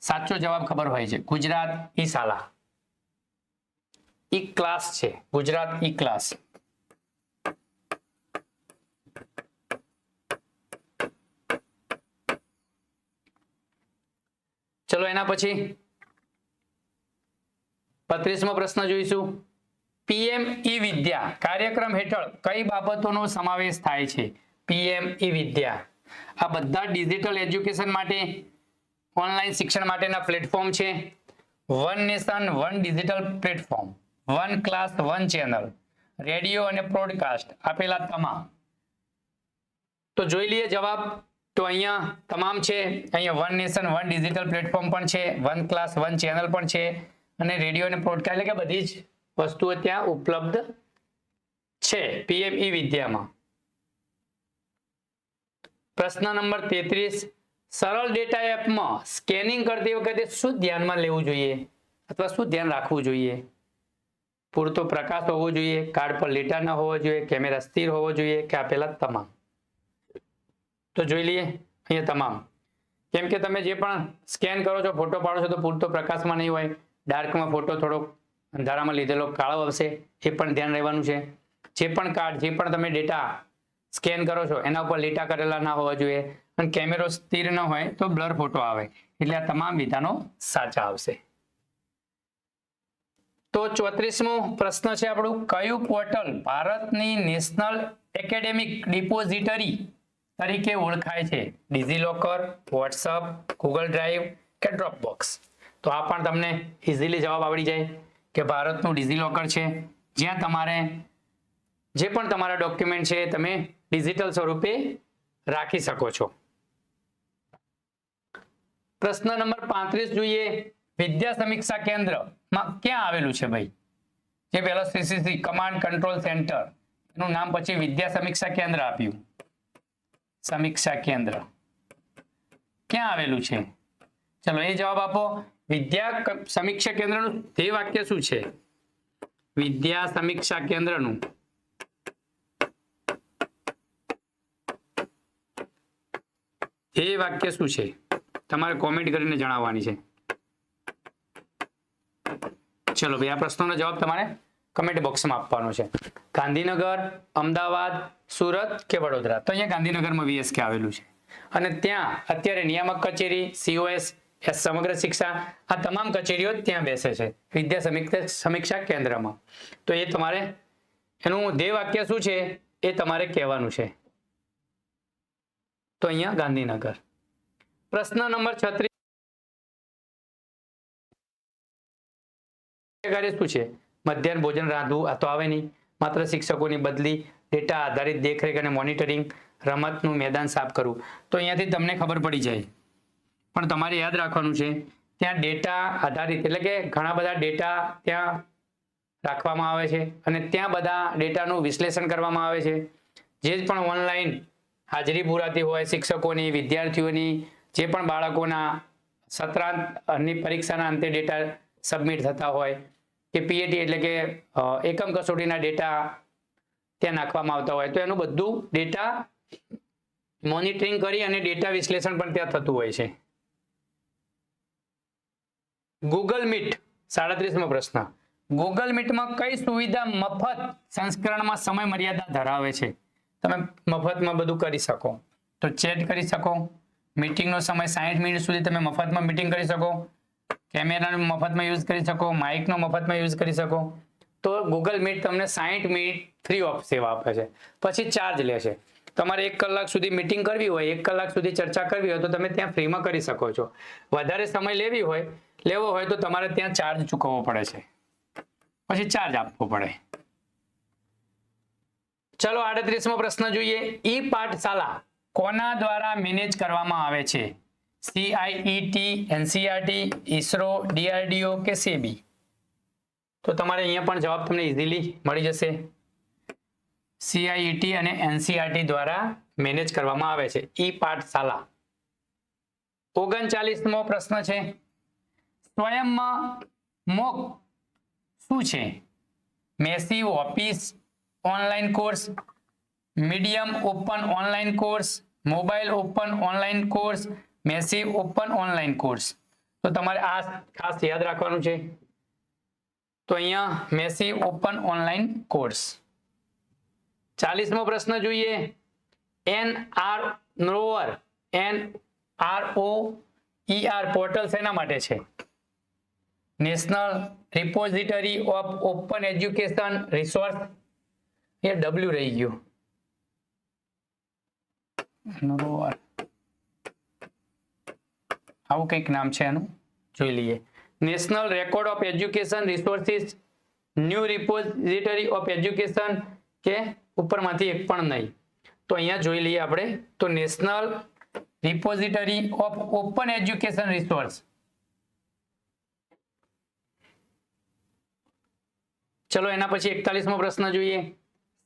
સાચો જવાબ ખબર હોય છે. ગુજરાત ઈ-શાલા, ઈ ક્લાસ છે. ગુજરાત ઈ ક્લાસ. ચલો એના પછી 35મો પ્રશ્ન જોઈશું. PM ઈ-વિદ્યા કાર્યક્રમ હેઠળ કઈ બાબતોનો સમાવેશ થાય છે? PM ઈ-વિદ્યા આ બધા ડિજિટલ એજ્યુકેશન માટે, ઓનલાઈન શિક્ષણ માટેના પ્લેટફોર્મ છે. One nation one digital platform, one class one channel, radio અને પોડકાસ્ટ આપેલા તમામ. તો જોઈ લઈએ જવાબ. તો અહીંયા તમામ છે. અહીંયા one nation one digital platform પણ છે, વન ક્લાસ વન ચેનલ પણ છે, અને રેડિયો અને પોડકાસ્ટ, એટલે કે બધી જ વસ્તુઓ ત્યાં ઉપલબ્ધ છે PM ઈ-વિદ્યામાં. પ્રશ્ન નંબર 33. સરળ ડેટા એપમાં સ્કેનિંગ કરતી વખતે શું ધ્યાનમાં લેવું જોઈએ અથવા શું ધ્યાન રાખવું જોઈએ? પૂરતો પ્રકાશ હોવો જોઈએ, કાર્ડ પર લીટા ન હોવો જોઈએ, કેમેરા સ્થિર હોવો જોઈએ, કે આપેલા તમામ? તો જોઈ લઈએ અહીંયા તમામ. કેમ કે તમે જે પણ સ્કેન કરો છો, ફોટો પાડો છો, તો પૂરતો પ્રકાશમાં નહીં હોય, ડાર્કમાં ફોટો થોડોક અંધારામાં લીધેલો કાળો આવશે, એ પણ ધ્યાન રહેવાનું છે. જે પણ કાર્ડ, જે પણ તમે ડેટા સ્કેન કરો છો એના ઉપર લીટા કરેલા ના હોવા જોઈએ, અને કેમેરો સ્થિર ન હોય તો બ્લર ફોટો આવે. એટલે આ તમામ વિધાનો સાચા આવશે. તો 34મો પ્રશ્ન છે આપણું. કયું પોર્ટલ ભારતની નેશનલ એકેડેમિક ડિપોઝિટરી તરીકે ઓળખાય છે? ડિજીલોકર, વોટ્સઅપ, ગૂગલ ડ્રાઈવ કે ડ્રોપબોક્સ? તો આ પણ તમને ઇઝીલી જવાબ આવડી જાય કે ભારતનું ડિજીલોકર છે, જ્યાં તમારે જે પણ તમારા ડોક્યુમેન્ટ છે તમે ડિજિટલ સ્વરૂપે રાખી શકો છો. પ્રશ્ન નંબર 35 જોઈએ. વિદ્યા સમીક્ષા કેન્દ્રમાં ક્યાં આવેલું છે ભાઈ? જે પહેલો CCC કમાન્ડ કંટ્રોલ સેન્ટર, એનું નામ પછી વિદ્યા સમીક્ષા કેન્દ્ર આપ્યું. સમીક્ષા કેન્દ્ર ક્યાં આવેલું છે? ચલો એ જવાબ આપો. વિદ્યા સમીક્ષા કેન્દ્રનું ધ્યેય વાક્ય શું છે? વિદ્યા સમીક્ષા કેન્દ્રનું ધ્યેય વાક્ય શું છે? તમારે કોમેન્ટ કરીને જણાવવાની છે. ચલો ભાઈ, આ પ્રશ્નનો જવાબ તમારે કમેન્ટ બોક્સમાં આપવાનો છે. ગાંધીનગર, અમદાવાદ, સુરત કે વડોદરા? તો અહીંયા ગાંધીનગરમાં VSK આવેલું છે, અને ત્યાં અત્યારે નિયામક કચેરી, COS, સમગ્ર શિક્ષા, આ તમામ કચેરીઓ ત્યાં બેસે છે વિદ્યા સમીક્ષા કેન્દ્રમાં. તો એ તમારે એનું ધ્યેય વાક્ય શું છે એ તમારે કહેવાનું છે. તો અહીંયા ગાંધીનગર. પ્રશ્ન નંબર 36 શું છે? મધ્યાહન ભોજન રાંધવું, આ તો આવે નહીં. માત્ર શિક્ષકોની બદલી, ડેટા આધારિત દેખરેખ અને મોનિટરિંગ, રમતનું મેદાન સાફ કરવું. તો અહીંયાથી તમને ખબર પડી જાય, પણ તમારે યાદ રાખવાનું છે ત્યાં ડેટા આધારિત એટલે કે ઘણા બધા ડેટા ત્યાં રાખવામાં આવે છે, અને ત્યાં બધા ડેટાનું વિશ્લેષણ કરવામાં આવે છે. જે પણ ઓનલાઈન હાજરી પુરાતી હોય શિક્ષકોની, વિદ્યાર્થીઓની, જે પણ બાળકોના સત્રાંતની પરીક્ષાના અંતે ડેટા સબમિટ થતા હોય, કે PAT એટલે કે એકમ કસોટીના ડેટા ત્યાં નાખવામાં આવતા હોય, તો એનું બધું ડેટા મોનિટરિંગ કરી અને ડેટા વિશ્લેષણ પણ ત્યાં થતું હોય છે. ગૂગલ મીટ 37મો પ્રશ્ન. ગૂગલ મીટમાં કઈ સુવિધા મફત સંસ્કરણમાં સમય મર્યાદા ધરાવે છે? તમે મફતમાં બધું કરી શકો. તો ચેટ કરી શકો, મીટિંગનો સમય 60 મિનિટ સુધી તમે મફતમાં મીટિંગ કરી શકો, કેમેરાનો મફતમાં યુઝ કરી શકો, માઇકનો મફતમાં યુઝ કરી શકો. તો તો ગૂગલ મીટ તમને 60 મિનિટ ફ્રી ઓફ સેવા આપે છે, પછી ચાર્જ લેશે. તમારે 1 કલાક સુધી મીટિંગ કરવી હોય, 1 કલાક સુધી ચર્ચા કરવી હોય તો તમે ત્યાં ફ્રીમાં કરી શકો છો. વધારે સમય લેવો હોય તો તમારે ત્યાં ચાર્જ ચૂકવવો પડે છે, પછી ચાર્જ આપવો પડે. ચલો 38મો પ્રશ્ન જોઈએ. ઈ પાઠશાલા કોના દ્વારા મેનેજ કરવામાં આવે છે? CIET, NCERT, ISRO, DRDO કે SEBI? તો તમારે અહીંયા પણ જવાબ તમને ઇઝીલી મળી જશે. CIET અને NCERT દ્વારા મેનેજ કરવામાં આવે છે ઈ પાઠશાલા. 39મો પ્રશ્ન છે. સ્વયંમોક શું છે? Massive office online course, medium open online course, mobile open online course, massive open online course. તો તમારે આ ખાસ યાદ રાખવાનું છે. તો અહીંયા મેસિવ ઓપન ઓનલાઈન કોર્સ. 40મો પ્રશ્ન જોઈએ. NROER પોર્ટલ શેના માટે છે? National repository of open education resource. A W રહી ગયું. NROER આવું કંઈક નામ છે એનું, જોઈ લઈએ. National record of education resources, new repository of education કે ઉપરમાંથી એક પણ નહીં. તો અહીંયા જોઈ લઈએ આપણે. તો national repository of open education resource. ચલો એના પછી 41મો પ્રશ્ન જોઈએ.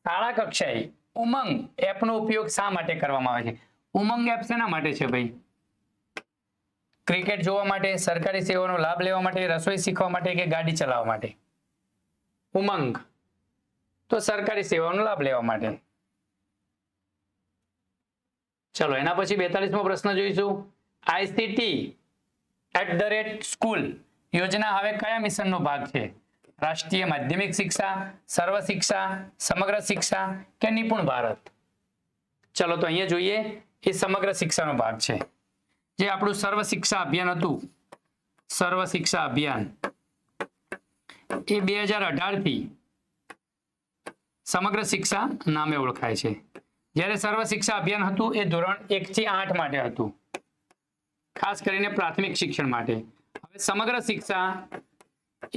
શાળા કક્ષાએ ઉમંગ એપનો ઉપયોગ શા માટે કરવામાં આવે છે? ઉમંગ એપ શેના માટે છે ભાઈ? ક્રિકેટ જોવા માટે, સરકારી સેવાનો લાભ લેવા માટે, રસોઈ શીખવા માટે કે ગાડી ચલાવવા માટે? ઉમંગ તો સરકારી સેવાનો લાભ લેવા માટે. ચલો એના પછી 42મો પ્રશ્ન જોઈશું. ICT@school યોજના હવે કયા મિશનનો ભાગ છે? રાષ્ટ્રીય માધ્યમિક શિક્ષા, સર્વ શિક્ષા, સમગ્ર શિક્ષા કે નિપુણ ભારત? ચલો તો અહીંયા જોઈએ. એ સમગ્ર શિક્ષાનો ભાગ છે. જે આપણું સર્વ શિક્ષા અભિયાન હતું, સર્વ શિક્ષા અભિયાન એ 2018 થી સમગ્ર શિક્ષા નામે ઓળખાય છે. જ્યારે સર્વ શિક્ષા અભિયાન હતું એ ધોરણ 1 થી 8 માટે હતું, ખાસ કરીને પ્રાથમિક શિક્ષણ માટે. હવે સમગ્ર શિક્ષા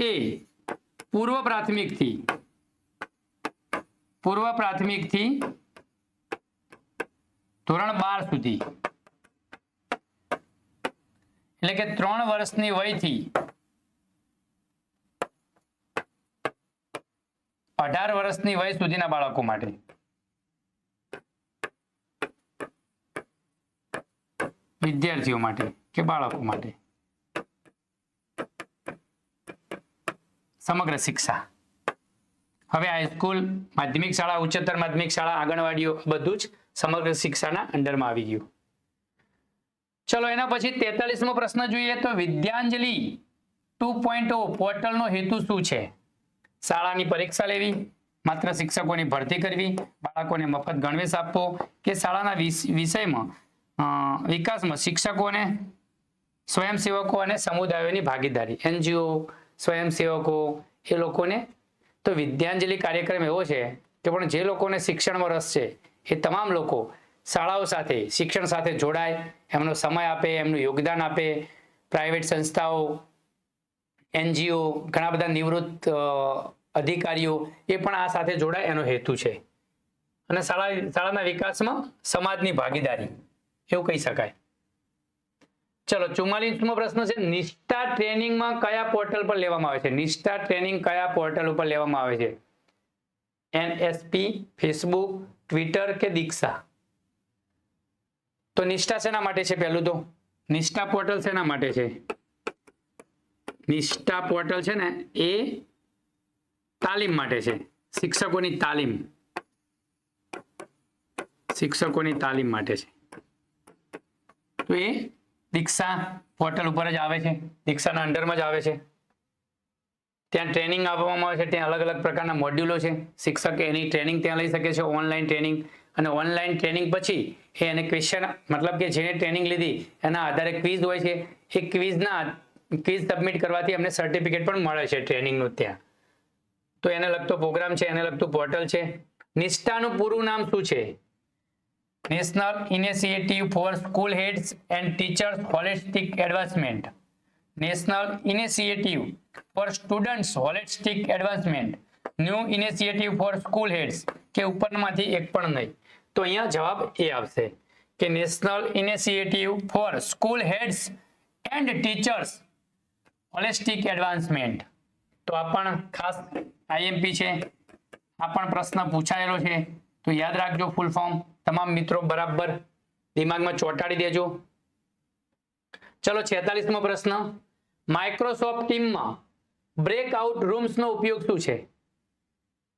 એ પૂર્વ પ્રાથમિક થી ધોરણ 12 સુધી, એટલે કે 3 વર્ષની વયથી 18 વર્ષની વય સુધીના બાળકો માટે. વિદ્યાર્થીઓ માટે કે બાળકો માટે સમગ્ર શિક્ષા. હવે હાઈસ્કૂલ, માધ્યમિક શાળા, ઉચ્ચતર માધ્યમિક શાળા, આંગણવાડીઓ બધું જ સમગ્ર શિક્ષાના અંડરમાં આવી ગયું. ચલો એના પછી 43મો પ્રશ્ન જોઈએ. તો વિદ્યાંજલિ 2.0 પોર્ટલનો હેતુ શું છે? શાળાની પરીક્ષા લેવી, માત્ર શિક્ષકોની ભરતી કરવી, બાળકોને મફત ગણવેશ આપવો કે શાળાના વિષયમાં વિકાસમાં શિક્ષકોને, સ્વયંસેવકો અને સમુદાયોની ભાગીદારી, NGO, સ્વયંસેવકો એ લોકોને. તો વિદ્યાંજલિ કાર્યક્રમ એવો છે કે પણ જે લોકોને શિક્ષણમાં રસ છે એ તમામ લોકો શાળાઓ સાથે, શિક્ષણ સાથે જોડાય, એમનો સમય આપે, એમનું યોગદાન આપે. પ્રાઇવેટ સંસ્થાઓ, NGO, ઘણા બધા નિવૃત્ત અધિકારીઓ એ પણ આ સાથે જોડાય એનો હેતુ છે. અને શાળાના વિકાસમાં સમાજની ભાગીદારી એવું કહી શકાય. ચલો 44મો પ્રશ્ન છે. નિષ્ઠા ટ્રેનિંગમાં કયા પોર્ટલ પર લેવામાં આવે છે? નિષ્ઠા ટ્રેનિંગ કયા પોર્ટલ ઉપર લેવામાં આવે છે? NSP, ફેસબુક, ટ્વિટર કે દીક્ષા? તો નિષ્ઠા શેના માટે છે? પહેલું તો નિષ્ઠા પોર્ટલ શેના માટે છે? નિષ્ઠા પોર્ટલ છે ને એ તાલીમ માટે છે, શિક્ષકોની તાલીમ માટે છે. તો એ દીક્ષા પોર્ટલ ઉપર જ આવે છે, દીક્ષાના અંડરમાં જ આવે છે. ત્યાં ટ્રેનિંગ આપવામાં આવે છે, ત્યાં અલગ અલગ પ્રકારના મોડ્યુલો છે. શિક્ષક એની ટ્રેનિંગ ત્યાં લઈ શકે છે, ઓનલાઈન ટ્રેનિંગ. અને ઓનલાઈન ટ્રેનિંગ પછી એને ક્વેશ્ચન, મતલબ કે જેને ટ્રેનિંગ લીધી એના આધારે ક્વિઝ હોય છે. એ ક્વિઝ સબમિટ કરવાથી અમને સર્ટિફિકેટ પણ મળે છે ટ્રેનિંગનું ત્યાં. તો એને લગતો પ્રોગ્રામ છે, એને લગતું પોર્ટલ છે. નિષ્ઠાનું પૂરું નામ શું છે? National initiative for school heads and teachers holistic advancement. National initiative for students holistic advancement. New initiative for school heads કે ઉપરમાંથી એક પણ નહીં. તો અહીંયા જવાબ એ આવશે કે national initiative for school heads and teachers holistic advancement. તો આ પણ ખાસ આઈએમપી છે, આ પણ પ્રશ્ન પૂછાયેલો છે, તો યાદ રાખજો ફૂલ ફોર્મ. તમામ મિત્રો બરાબર દિમાગમાં ચોંટાડી દેજો. ચલો 46મો પ્રશ્ન. માઇક્રોસોફ્ટ ટીમમાં બ્રેકઆઉટ રૂમ્સનો ઉપયોગ શું છે?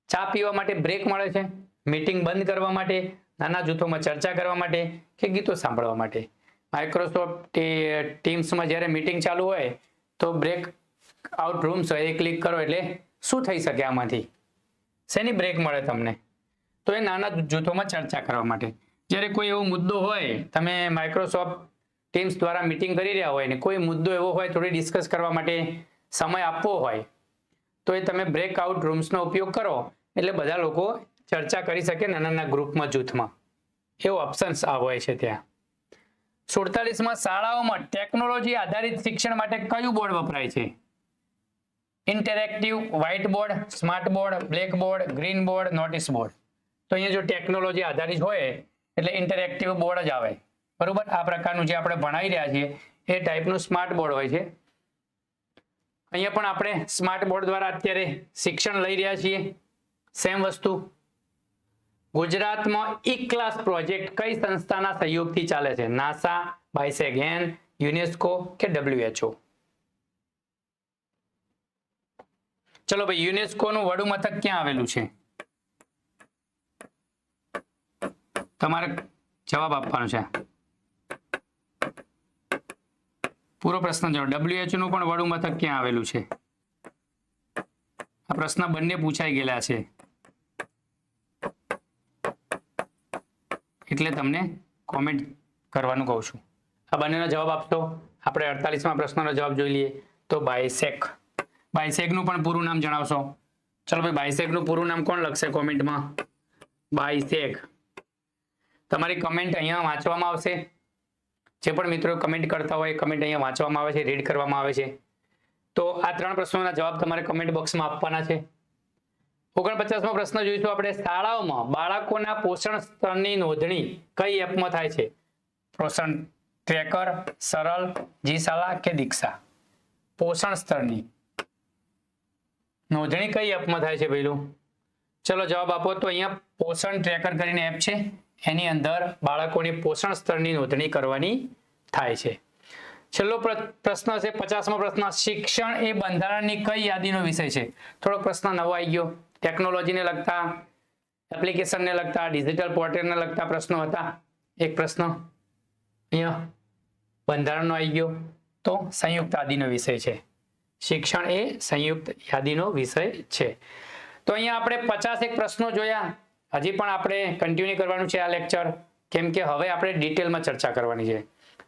ચા પીવા માટે બ્રેક મળે છે, મીટિંગ બંધ કરવા માટે, નાના જૂથોમાં ચર્ચા કરવા માટે કે ગીતો સાંભળવા માટે. માઇક્રોસોફ્ટ ટીમ્સમાં જ્યારે મીટિંગ ચાલુ હોય તો બ્રેક આઉટ રૂમ્સ હોય, એ ક્લિક કરો એટલે શું થઈ શકે આમાંથી? શેની બ્રેક મળે તમને? તો એ નાના જૂથોમાં ચર્ચા કરવા માટે. જ્યારે કોઈ એવો મુદ્દો હોય, તમે માઇક્રોસોફ્ટ ટીમ્સ દ્વારા મીટિંગ કરી રહ્યા હોય ને કોઈ મુદ્દો એવો હોય થોડી ડિસ્કસ કરવા માટે સમય આપવો હોય, તો એ તમે બ્રેકઆઉટ રૂમ્સનો ઉપયોગ કરો એટલે બધા લોકો ચર્ચા કરી શકે નાના નાના ગ્રુપમાં, જૂથમાં. એવો ઓપ્શન્સ આ હોય છે ત્યાં. 47માં શાળાઓમાં ટેકનોલોજી આધારિત શિક્ષણ માટે કયું બોર્ડ વપરાય છે? Interactive, white board, smart board, black board, green board, notice board. તો અહીંયા જો ટેકનોલોજી આધારિત હોય એટલે ઇન્ટરેક્ટિવ બોર્ડ જ આવે, બરોબર. આ પ્રકારનું જે આપણે ભણાવી રહ્યા છીએ એ ટાઈપનું સ્માર્ટ બોર્ડ હોય છે. અહીંયા પણ આપણે સ્માર્ટ બોર્ડ દ્વારા અત્યારે શિક્ષણ લઈ રહ્યા છીએ. સેમ વસ્તુ. ગુજરાતમાં ઈ-ક્લાસ પ્રોજેક્ટ કઈ સંસ્થાના સહયોગથી ચાલે છે? નાસા, બાયસેગેન, યુનેસ્કો કે WHO? ચલો ભાઈ, યુનેસ્કોનું વડુ મથક ક્યાં આવેલું છે? તમારે જવાબ આપવાનો છે. પૂરો પ્રશ્ન જણાવો. WHO નું પણ વડુ મથક ક્યાં આવેલું છે? આ પ્રશ્ન બંને પૂછાઈ ગયેલા છે એટલે તમને કોમેન્ટ કરવાનું કહું છું. આ બંનેનો જવાબ આપશો. આપણે 48મા પ્રશ્નનો જવાબ જોઈ લઈએ. તો બાયસેગ. બાયસેગનું પણ પૂરું નામ જણાવશો. ચલો ભાઈ, બાયસેગનું પૂરું નામ કોણ લખશે કોમેન્ટમાં? બાયસેગ. તમારી કમેન્ટ અહીંયા વાંચવામાં આવશે. જે પણ મિત્રો કમેન્ટ કરતા હોય કમેન્ટ અહીંયા વાંચવામાં આવે છે, રીડ કરવામાં આવે છે. તો આ 3 પ્રશ્નોના જવાબ તમારે કમેન્ટ બોક્સમાં આપવાના છે. 49મો પ્રશ્ન જોઈશું આપણે. શાળાઓમાં બાળકોના પોષણ સ્તરની નોંધણી કઈ એપમાં થાય છે? પોષણ ટ્રેકર, સરળ, જી શાળા કે દીક્ષા? પોષણ સ્તરની નોંધણી કઈ એપમાં થાય છે પહેલું? ચલો જવાબ આપો. તો અહીંયા પોષણ ટ્રેકર કરીને એપ છે, એની અંદર બાળકોની પોષણ સ્તરની નોંધણી કરવાની થાય છે. છેલ્લો પ્રશ્ન છે 50મો પ્રશ્ન. શિક્ષણ એ બંધારણની કઈ યાદીનો વિષય છે? થોડોક પ્રશ્ન નવો આવી ગયો. ટેકનોલોજીને લગતા, એપ્લિકેશનને લગતા, ડિજિટલ પોર્ટલને લગતા પ્રશ્નો હતા. એક પ્રશ્ન અહીંયા બંધારણનો આવી ગયો. તો સંયુક્ત યાદીનો વિષય છે. શિક્ષણ એ સંયુક્ત યાદીનો વિષય છે. તો અહીંયા આપણે 51 પ્રશ્નો જોયા. હજી પણ આપણે કન્ટિન્યુ કરવાનું છે આ લેક્ચર, કેમ કે હવે આપણે ડિટેલમાં ચર્ચા કરવાની છે.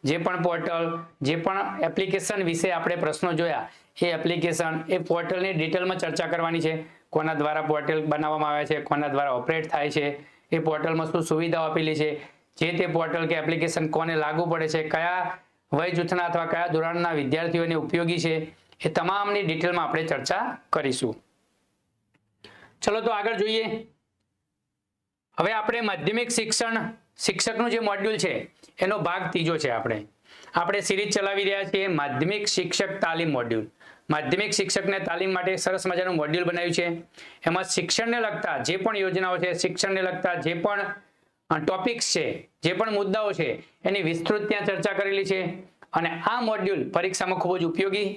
જે પણ પોર્ટલ, જે પણ એપ્લિકેશન વિશે આપણે પ્રશ્નો જોયા, એ એપ્લિકેશન, એ પોર્ટલની ડિટેલમાં ચર્ચા કરવાની છે. કોના દ્વારા પોર્ટલ બનાવવામાં આવે છે, કોના દ્વારા ઓપરેટ થાય છે, એ પોર્ટલમાં શું સુવિધાઓ આપેલી છે, જે તે પોર્ટલ કે એપ્લિકેશન કોને લાગુ પડે છે, કયા વય જૂથના અથવા કયા ધોરણના વિદ્યાર્થીઓને ઉપયોગી છે, એ તમામની ડિટેલમાં આપણે ચર્ચા કરીશું. ચલો તો આગળ જોઈએ. હવે આપણે માધ્યમિક શિક્ષકનું જે મોડ્યુલ છે એનો ભાગ 3જો છે. આપણે સિરીઝ ચલાવી રહ્યા છીએ માધ્યમિક શિક્ષક તાલીમ મોડ્યુલ. માધ્યમિક શિક્ષકને તાલીમ માટે સરસ મજાનું મોડ્યુલ બનાવ્યું છે. એમાં શિક્ષણને લગતા જે પણ યોજનાઓ છે, શિક્ષણને લગતા જે પણ ટોપિક્સ છે, જે પણ મુદ્દાઓ છે, એની વિસ્તૃત ત્યાં ચર્ચા કરેલી છે. અને આ મોડ્યુલ પરીક્ષામાં ખૂબ જ ઉપયોગી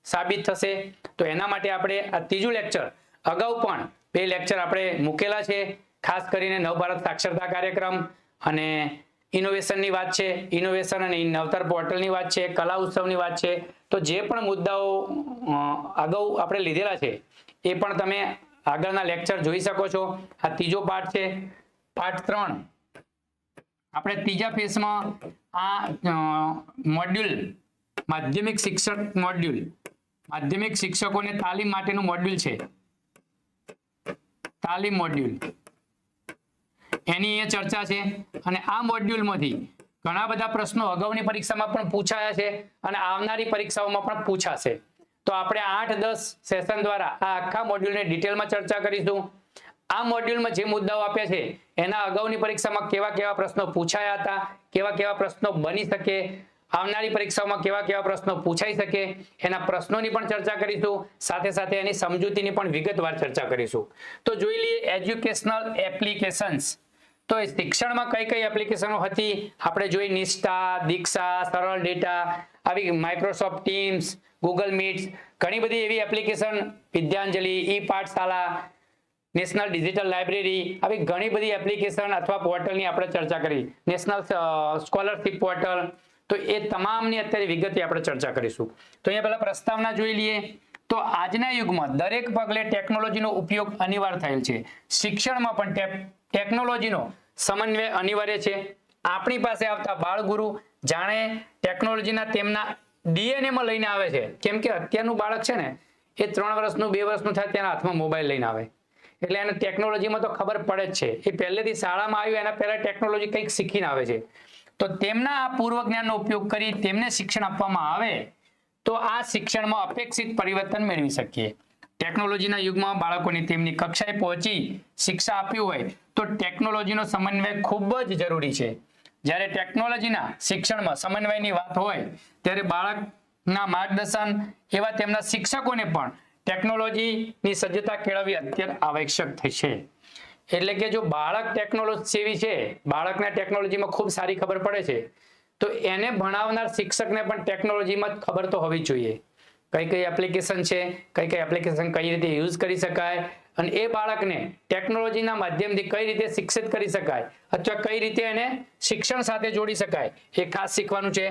સાબિત થશે. તો એના માટે આપણે આ 3જું લેક્ચર, અગાઉ પણ 2 લેક્ચર આપણે મૂકેલા છે. ખાસ કરીને નવભારત સાક્ષરતા કાર્યક્રમ અને ઇનોવેશનની વાત છે, ઇનોવેશન અને નવતર પોર્ટલની વાત છે, કલા ઉત્સવની વાત છે. તો જે પણ મુદ્દાઓ અગાઉ આપણે લીધેલા છે એ પણ તમે આગળના લેક્ચર જોઈ શકો છો. આ 3જો પાર્ટ છે. પાર્ટ 3 આપણે 3જા ફેઝમાં આ મોડ્યુલ માધ્યમિક શિક્ષક મોડ્યુલ, માધ્યમિક શિક્ષકોને તાલીમ માટેનું મોડ્યુલ છે. તાલીમ મોડ્યુલ, એની અહીંયા ચર્ચા છે. અને આ મોડ્યુલમાંથી ઘણા બધા પ્રશ્નો અગાઉની પરીક્ષામાં પણ પૂછાયા છે અને આવનારી પરીક્ષાઓમાં પણ પૂછાશે. તો આપણે 8-10 સેશન દ્વારા આ આખા મોડ્યુલને ડિટેલમાં ચર્ચા કરીશું. આ મોડ્યુલમાં જે મુદ્દાઓ આપ્યા છે એના અગાઉની પરીક્ષામાં કેવા કેવા પ્રશ્નો પૂછાયા હતા, કેવા કેવા પ્રશ્નો બની શકે, આવનારી પરીક્ષાઓમાં કેવા કેવા પ્રશ્નો પૂછાઈ શકે, એના પ્રશ્નોની પણ ચર્ચા કરીશું. સાથે સાથે એની સમજૂતીની પણ વિગતવાર ચર્ચા કરીશું. તો જોઈ લઈએ એજ્યુકેશનલ એપ્લિકેશન્સ. તો એ શિક્ષણમાં કઈ કઈ એપ્લિકેશનો હતી આપણે જોઈ. નિષ્ઠા, દીક્ષા, સરળ ડેટા, આવી માઇક્રોસોફ્ટ ટીમ્સ, ગૂગલ મીટ, ઘણી બધી એવી એપ્લિકેશન, વિદ્યાંજલિ, ઈ પાઠશાલા, નેશનલ ડિજિટલ લાઇબ્રેરી, આવી ઘણી બધી એપ્લિકેશન અથવા પોર્ટલની આપણે ચર્ચા કરી. નેશનલ સ્કોલરશિપ પોર્ટલ, તો એ તમામની અત્યારે વિગતે આપણે ચર્ચા કરીશું. તો અહીંયા પહેલા પ્રસ્તાવના જોઈ લઈએ. તો આજના યુગમાં દરેક પગલે ટેકનોલોજીનો ઉપયોગ અનિવાર્ય થયેલ છે. શિક્ષણમાં પણ ટેકનોલોજીનો સમન્વય અનિવાર્ય છે. આપણી પાસે આવતા બાળગુરુ જાણે ટેકનોલોજીના તેમના DNA માં લઈને આવે છે. કેમ કે અત્યારનું બાળક છે ને એ 3 વર્ષનું 2 વર્ષનું થાય તેના હાથમાં મોબાઈલ લઈને આવે, એટલે એને ટેકનોલોજીમાં તો ખબર પડે જ છે. એ પહેલેથી શાળામાં આવ્યું એના પહેલા ટેકનોલોજી કંઈક શીખીને આવે છે. તો તેમના આ પૂર્વ જ્ઞાનનો ઉપયોગ કરી તેમને શિક્ષણ આપવામાં આવે તો આ શિક્ષણમાં અપેક્ષિત પરિવર્તન મેળવી શકીએ. ટેકનોલોજીના યુગમાં બાળકોને તેમની કક્ષાએ પહોંચી શિક્ષા આપવી હોય તો ટેકનોલોજીનો સમન્વય ખૂબ જ જરૂરી છે. જ્યારે ટેકનોલોજીના શિક્ષણમાં સમન્વયની વાત હોય ત્યારે બાળકના માર્ગદર્શન એવા તેમના શિક્ષકોને પણ ટેકનોલોજીની સજ્જતા કેળવવી અત્યંત આવશ્યક છે. એટલે કે જો બાળક ટેકનોલોજી સેવી છે, બાળકને ટેકનોલોજીમાં ખૂબ સારી ખબર પડે છે, તો એને ભણાવનાર શિક્ષકને પણ ટેકનોલોજીમાં ખબર તો હોવી જ જોઈએ. કઈ કઈ એપ્લિકેશન છે, કઈ કઈ એપ્લિકેશન કઈ રીતે યુઝ કરી શકાય અને એ બાળકને ટેકનોલોજીના માધ્યમથી કઈ રીતે શિક્ષિત કરી શકાય અથવા કઈ રીતે એને શિક્ષણ સાથે જોડી શકાય એ ખાસ શીખવાનું છે.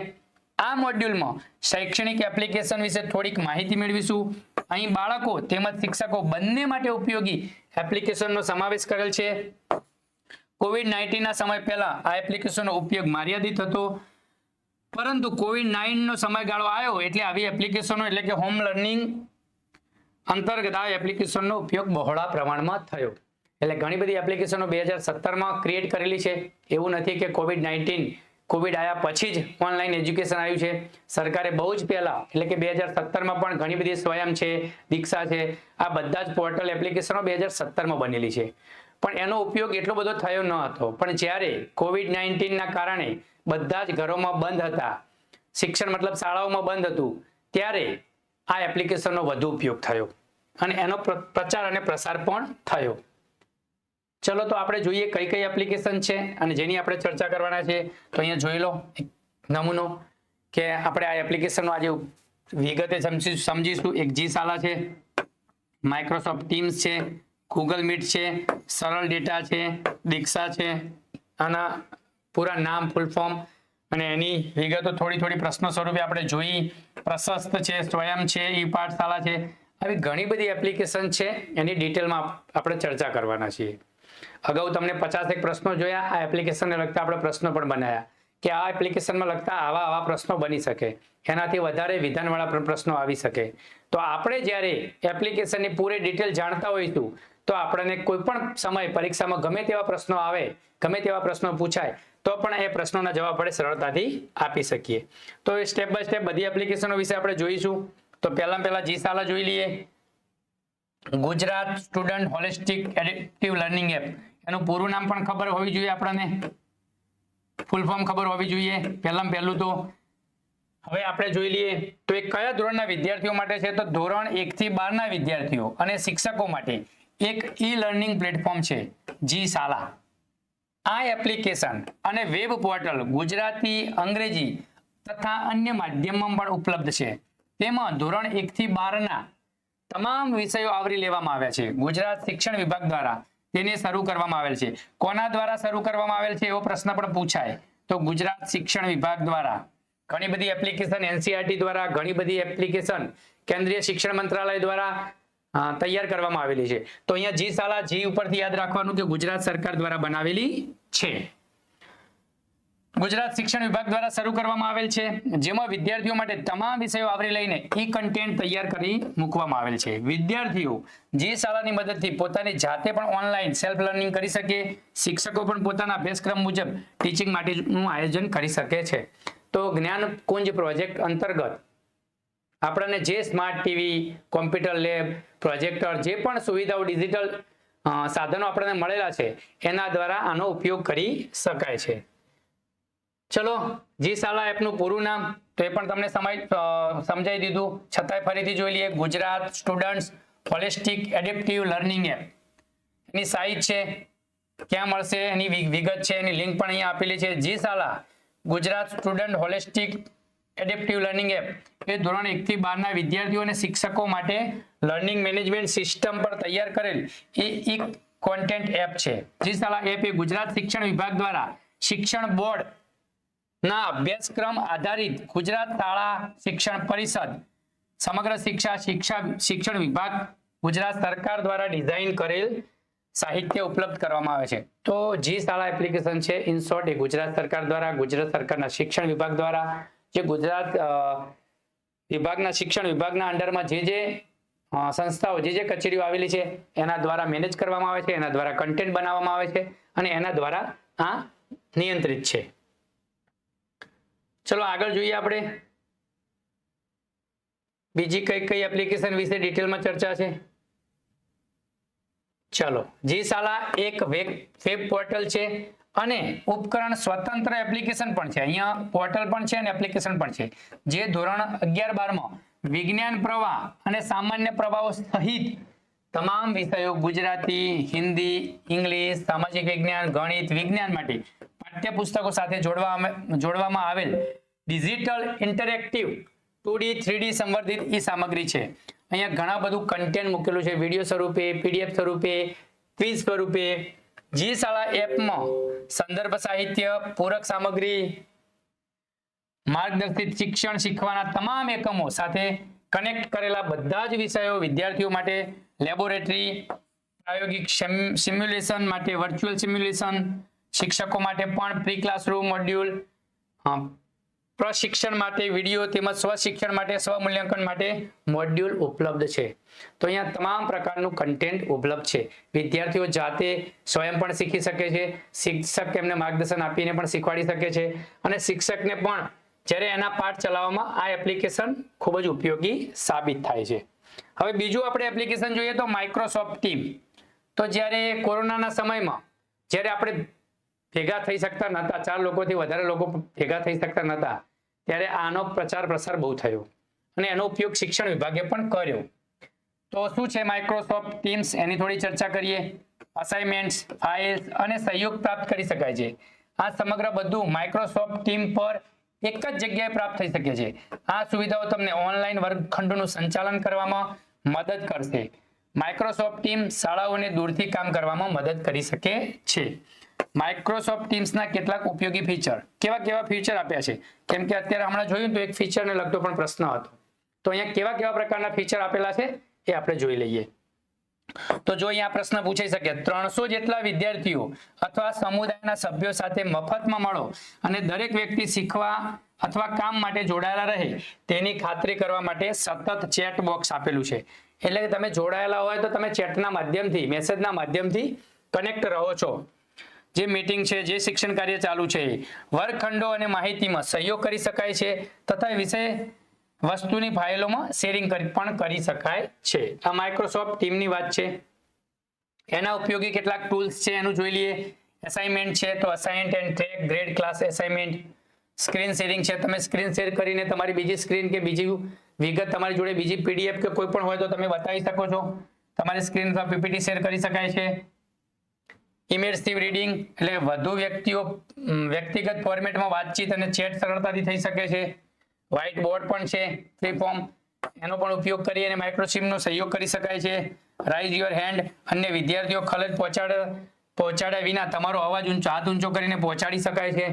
આ મોડ્યુલમાં શૈક્ષણિક એપ્લિકેશન વિશે થોડીક માહિતી મેળવીશું. અહીં બાળકો તેમજ શિક્ષકો બંને માટે ઉપયોગી એપ્લિકેશનનો સમાવેશ કરેલ છે. કોવિડ-19 ના સમય પહેલા આ એપ્લિકેશનનો ઉપયોગ મર્યાદિત હતો, પરંતુ કોવિડ-19 નો સમયગાળો આવ્યો એટલે આવી એપ્લિકેશનો એટલે કે હોમ લર્નિંગ અંતર્ગત આ એપ્લિકેશનનો ઉપયોગ બહોળા પ્રમાણમાં થયો. એટલે ઘણી બધી એપ્લિકેશનો 2017માં ક્રિએટ કરેલી છે. એવું નથી કે કોવિડ આવ્યા પછી જ ઓનલાઈન એજ્યુકેશન આવ્યું છે. સરકારે બહુ જ પહેલા એટલે કે 2017માં પણ ઘણી બધી સ્વયં છે, દીક્ષા છે, આ બધા જ પોર્ટલ એપ્લિકેશનો 2017માં બનેલી છે. પણ એનો ઉપયોગ એટલો બધો થયો ન હતો. પણ જ્યારે કોવિડ-19 ના કારણે બધા જ ઘરોમાં બંધ હતા, શિક્ષણ મતલબ શાળાઓમાં બંધ હતું, ત્યારે આ એપ્લિકેશનનો વધુ ઉપયોગ થયો અને એનો પ્રચાર અને પ્રસાર પણ થયો. ચલો તો આપણે જોઈએ કઈ કઈ એપ્લિકેશન છે અને જેની આપણે ચર્ચા કરવાના છે. તો અહીંયા જોઈ લો એક નમૂનો કે આપણે આ એપ્લિકેશનનો આજે વિગતે સમજીશું. એક જી શાળા છે, માઇક્રોસોફ્ટ ટીમ્સ છે, ગૂગલ મીટ છે, સરળ ડેટા છે, દીક્ષા છે, આના પૂરા નામ, ફૂલ ફોર્મ અને એની વિગતો થોડી પ્રશ્નો સ્વરૂપે આપણે જોઈ. પ્રશસ્ત છે, સ્વયં છે, ઈ પાઠશાળા છે, આવી ઘણી બધી એપ્લિકેશન છે. એની ડિટેલમાં આપણે ચર્ચા કરવાના છીએ. અગાઉ તમને 50 પ્રશ્નો જોયા. આ એપ્લિકેશનને લગતા આપણે પ્રશ્નો પણ બનાવ્યા કે આ એપ્લિકેશનમાં લગતા આવા પ્રશ્નો બની શકે, એનાથી વધારે વિધાનવાળા પ્રશ્નો આવી શકે. તો આપણે જ્યારે એપ્લિકેશનની પૂરી ડિટેલ જાણતા હોઈશું તો આપણને કોઈ પણ સમય પરીક્ષામાં ગમે તેવા પ્રશ્નો આવે, ગમે તેવા પ્રશ્નો પૂછાય તો પણ એ પ્રશ્નોના જવાબ આપણે સરળતાથી આપી શકીએ. તો સ્ટેપ બાય સ્ટેપ બધી એપ્લિકેશનો વિશે આપણે જોઈશું. તો પહેલા જી શાળા જોઈ લઈએ. Gujarat student holistic adaptive learning app, એનું પૂરું નામ પણ ખબર હોવી જોઈએ, આપણને ફૂલ ફોર્મ ખબર હોવી જોઈએ. પહેલું તો હવે આપણે જોઈ લઈએ તો એ કયા ધોરણના વિદ્યાર્થીઓ માટે છે. તો ધોરણ 1 થી 12 ના વિદ્યાર્થીઓ અને શિક્ષકો માટે એક ઈ લર્નિંગ પ્લેટફોર્મ છે જી શાળા. આ એપ્લિકેશન અને વેબ પોર્ટલ ગુજરાતી, અંગ્રેજી તથા અન્ય માધ્યમમાં પણ ઉપલબ્ધ છે. તેમાં ધોરણ 1 થી 12 ના તમામ વિષયો આવરી લેવામાં આવ્યા છે. ગુજરાત શિક્ષણ વિભાગ દ્વારા તેને શરૂ કરવામાં આવેલ છે. કોના દ્વારા શરૂ કરવામાં આવેલ છે એવો પ્રશ્ન પણ પૂછાય તો ગુજરાત શિક્ષણ વિભાગ દ્વારા. ઘણી બધી એપ્લિકેશન NCERT દ્વારા, ઘણી બધી એપ્લિકેશન કેન્દ્રીય શિક્ષણ મંત્રાલય દ્વારા તૈયાર કરવામાં આવેલી છે. તો અહીંયા જી શાળા, જી ઉપરથી યાદ રાખવાનું કે ગુજરાત સરકાર દ્વારા બનાવેલી છે. ગુજરાત શિક્ષણ વિભાગ દ્વારા શરૂ કરવામાં આવેલ છે, જેમાં વિદ્યાર્થીઓ માટે તમામ વિષયો આવરી લઈને ઈ કન્ટેન્ટ તૈયાર કરી મૂકવામાં આવેલ છે. વિદ્યાર્થીઓ જે શાળાની મદદથી પોતાની જાતે પણ ઓનલાઈન સેલ્ફ લર્નિંગ કરી શકે, શિક્ષકો પણ પોતાના અભ્યાસક્રમ મુજબ ટીચિંગ માટેનું આયોજન કરી શકે છે. તો જ્ઞાનકુંજ પ્રોજેક્ટ અંતર્ગત આપણને જે smart TV, computer lab, projector, જે પણ સુવિધાઓ ડિજિટલ સાધનો આપણને મળેલા છે એના દ્વારા આનો ઉપયોગ કરી શકાય છે. ચલો, જી શાળા એપનું પૂરું નામ તો એ પણ તમને સમજાવી દીધું, છતાંય ફરીથી જોઈ લઈએ. Gujarat students holistic adaptive learning app. એની સાઇટ છે, ક્યાં મળશે એની વિગત છે, એની લિંક પણ અહીંયા આપેલી છે. G Shala Gujarat student holistic adaptive learning app એ ધોરણ 1 થી 12 ના વિદ્યાર્થીઓ અને શિક્ષકો માટે લર્નિંગ મેનેજમેન્ટ સિસ્ટમ પર તૈયાર કરેલ એક કોન્ટેન્ટ એપ છે. જી શાળા એપ એ ગુજરાત શિક્ષણ વિભાગ દ્વારા શિક્ષણ બોર્ડ ના અભ્યાસક્રમ આધારિત ગુજરાત શાળા શિક્ષણ પરિષદ, સમગ્ર શિક્ષણ વિભાગ, ગુજરાત સરકાર દ્વારા ડિઝાઇન કરેલ સાહિત્ય ઉપલબ્ધ કરવામાં આવે છે. તો જી શાળા એપ્લિકેશન છે, ઇન શોર્ટ એ ગુજરાત સરકાર દ્વારા, ગુજરાત સરકારના શિક્ષણ વિભાગ દ્વારા, જે ગુજરાત વિભાગના શિક્ષણ વિભાગના અંડરમાં જે સંસ્થાઓ, જે કચેરીઓ આવેલી છે એના દ્વારા મેનેજ કરવામાં આવે છે, એના દ્વારા કન્ટેન્ટ બનાવવામાં આવે છે અને એના દ્વારા આ નિયંત્રિત છે. ચલો આગળ જોઈએ આપણે બીજી કઈ એપ્લિકેશન વિશે ડિટેલમાં ચર્ચા છે. ચલો, જી શાળા એક વેબ પોર્ટલ છે અને ઉપકરણ સ્વતંત્ર એપ્લિકેશન પણ છે. અહીંયા પોર્ટલ પણ છે અને એપ્લિકેશન પણ છે, જે ધોરણ 11-12 વિજ્ઞાન પ્રવાહ અને સામાન્ય પ્રવાહો સહિત તમામ વિષયો ગુજરાતી, હિન્દી, ઇંગ્લિશ, સામાજિક વિજ્ઞાન, ગણિત, વિજ્ઞાન માટે પાઠ્યપુસ્તકો સાથે જોડવામાં આવેલ ડિજિટલ ઇન્ટરેક્ટિવ 2D 3D સંવર્ધિત ઈ સામગ્રી છે. અહીંયા ઘણા બધું કન્ટેન્ટ મૂકેલું છે, વિડીયો સ્વરૂપે, PDF સ્વરૂપે, ક્વિઝ સ્વરૂપે. જી શાળા એપમાં સંદર્ભ સાહિત્ય, પૂરક સામગ્રી, માર્ગદર્શિત શિક્ષણ શીખવાના તમામ એકમો સાથે કનેક્ટ કરેલા બધા જ વિષયો વિદ્યાર્થીઓ માટે લેબોરેટરી, પ્રાયોગિક સિમ્યુલેશન માટે વર્ચ્યુઅલ સિમ્યુલેશન, શિક્ષકો માટે પણ પ્રી ક્લાસરૂમ મોડ્યુલ, પ્રશિક્ષણ માટે વિડીયો તેમજ સ્વશિક્ષણ માટે, સ્વમૂલ્યાંકન માટે મોડ્યુલ ઉપલબ્ધ છે. તો અહીંયા તમામ પ્રકારનું કન્ટેન્ટ ઉપલબ્ધ છે. વિદ્યાર્થીઓ જાતે સ્વયં પણ શીખી શકે છે, શિક્ષક એમને માર્ગદર્શન આપીને પણ શીખવાડી શકે છે અને શિક્ષકને પણ જ્યારે એના પાઠ ચલાવવામાં આ એપ્લિકેશન ખૂબ જ ઉપયોગી સાબિત થાય છે. હવે બીજું આપણે એપ્લિકેશન જોઈએ તો માઇક્રોસોફ્ટ ટીમ. તો જ્યારે કોરોનાના સમયમાં જ્યારે આપણે ભેગા થઈ શકતા નહોતા, 4 લોકોથી વધારે લોકો ભેગા થઈ શકતા નહોતા, ત્યારે આનો પ્રચાર પ્રસાર બહુ થયો અને એનો ઉપયોગ શિક્ષણ વિભાગે પણ કર્યો. તો શું છે માઇક્રોસોફ્ટ ટીમ્સ, એની થોડી ચર્ચા કરીએ. અસાઇનમેન્ટ્સ, ફાઇલ્સ અને સહયોગ પ્રાપ્ત કરી શકાય છે. આ સમગ્ર બધું માઇક્રોસોફ્ટ ટીમ પર એક જ જગ્યાએ પ્રાપ્ત થઈ શકે છે. આ સુવિધાઓ તમને ઓનલાઈન વર્ગખંડોનું સંચાલન કરવામાં મદદ કરશે. માઇક્રોસોફ્ટ ટીમ શાળાઓને દૂરથી કામ કરવામાં મદદ કરી શકે છે. માઇક્રોસોફ્ટ ટીમ્સના કેટલાક ઉપયોગી ફીચર, કેવા ફીચર આપ્યા છે, કેમ કે અત્યારે હમણાં જોયું તો એક ફીચરને લગતો પણ પ્રશ્ન હતો. તો અહીંયા કેવા પ્રકારના ફીચર આપેલા છે એ આપણે જોઈ લઈએ. તો જો અહીંયા પ્રશ્ન પૂછાઈ શકે, 300 જેટલા વિદ્યાર્થીઓ અથવા સમુદાયના સભ્યો સાથે મફતમાં મળો અને દરેક વ્યક્તિ શીખવા અથવા કામ માટે જોડાયેલા રહે તેની ખાતરી કરવા માટે સતત ચેટ બોક્સ આપેલું છે. એટલે કે તમે જોડાયેલા હોય તો તમે ચેટના માધ્યમથી, મેસેજના માધ્યમથી કનેક્ટ રહો છો. જે મીટિંગ છે, જે શિક્ષણ કાર્ય ચાલુ છે, વર્ગખંડો અને માહિતીમાં સહયોગ કરી શકાય છે તથા વિષય વસ્તુની ફાઇલોમાં શેરિંગ પણ કરી શકાય છે. આ માઇક્રોસોફ્ટ ટીમની વાત છે. એના ઉપયોગી કેટલાક ટૂલ્સ છે એનું જોઈ લઈએ. અસાઇનમેન્ટ છે તો assign and track grade class assignment. Screen sharing છે, તમે સ્ક્રીન શેર કરીને તમારી બીજી સ્ક્રીન કે બીજી વિગત તમારી જોડે બીજી PDF કે કોઈ પણ હોય તો તમે બતાવી શકો છો. તમારી સ્ક્રીન પર PPT શેર કરી શકાય છે. ઇમર્સિવ રીડિંગ એટલે વધુ વ્યક્તિગત ફોર્મેટમાં વાતચીત અને ચેટ સરળતાથી થઈ શકે છે. વ્હાઇટ બોર્ડ પણ છે ફ્રી ફોર્મ, એનો પણ ઉપયોગ કરી અને માઇક્રોસીમનો સહયોગ કરી શકાય છે. રાઇઝ યોર હેન્ડ, અન્ય વિદ્યાર્થીઓ ખલેલ પહોંચાડ્યા વિના તમારો અવાજ હાથ ઊંચો કરીને પહોંચાડી શકાય છે.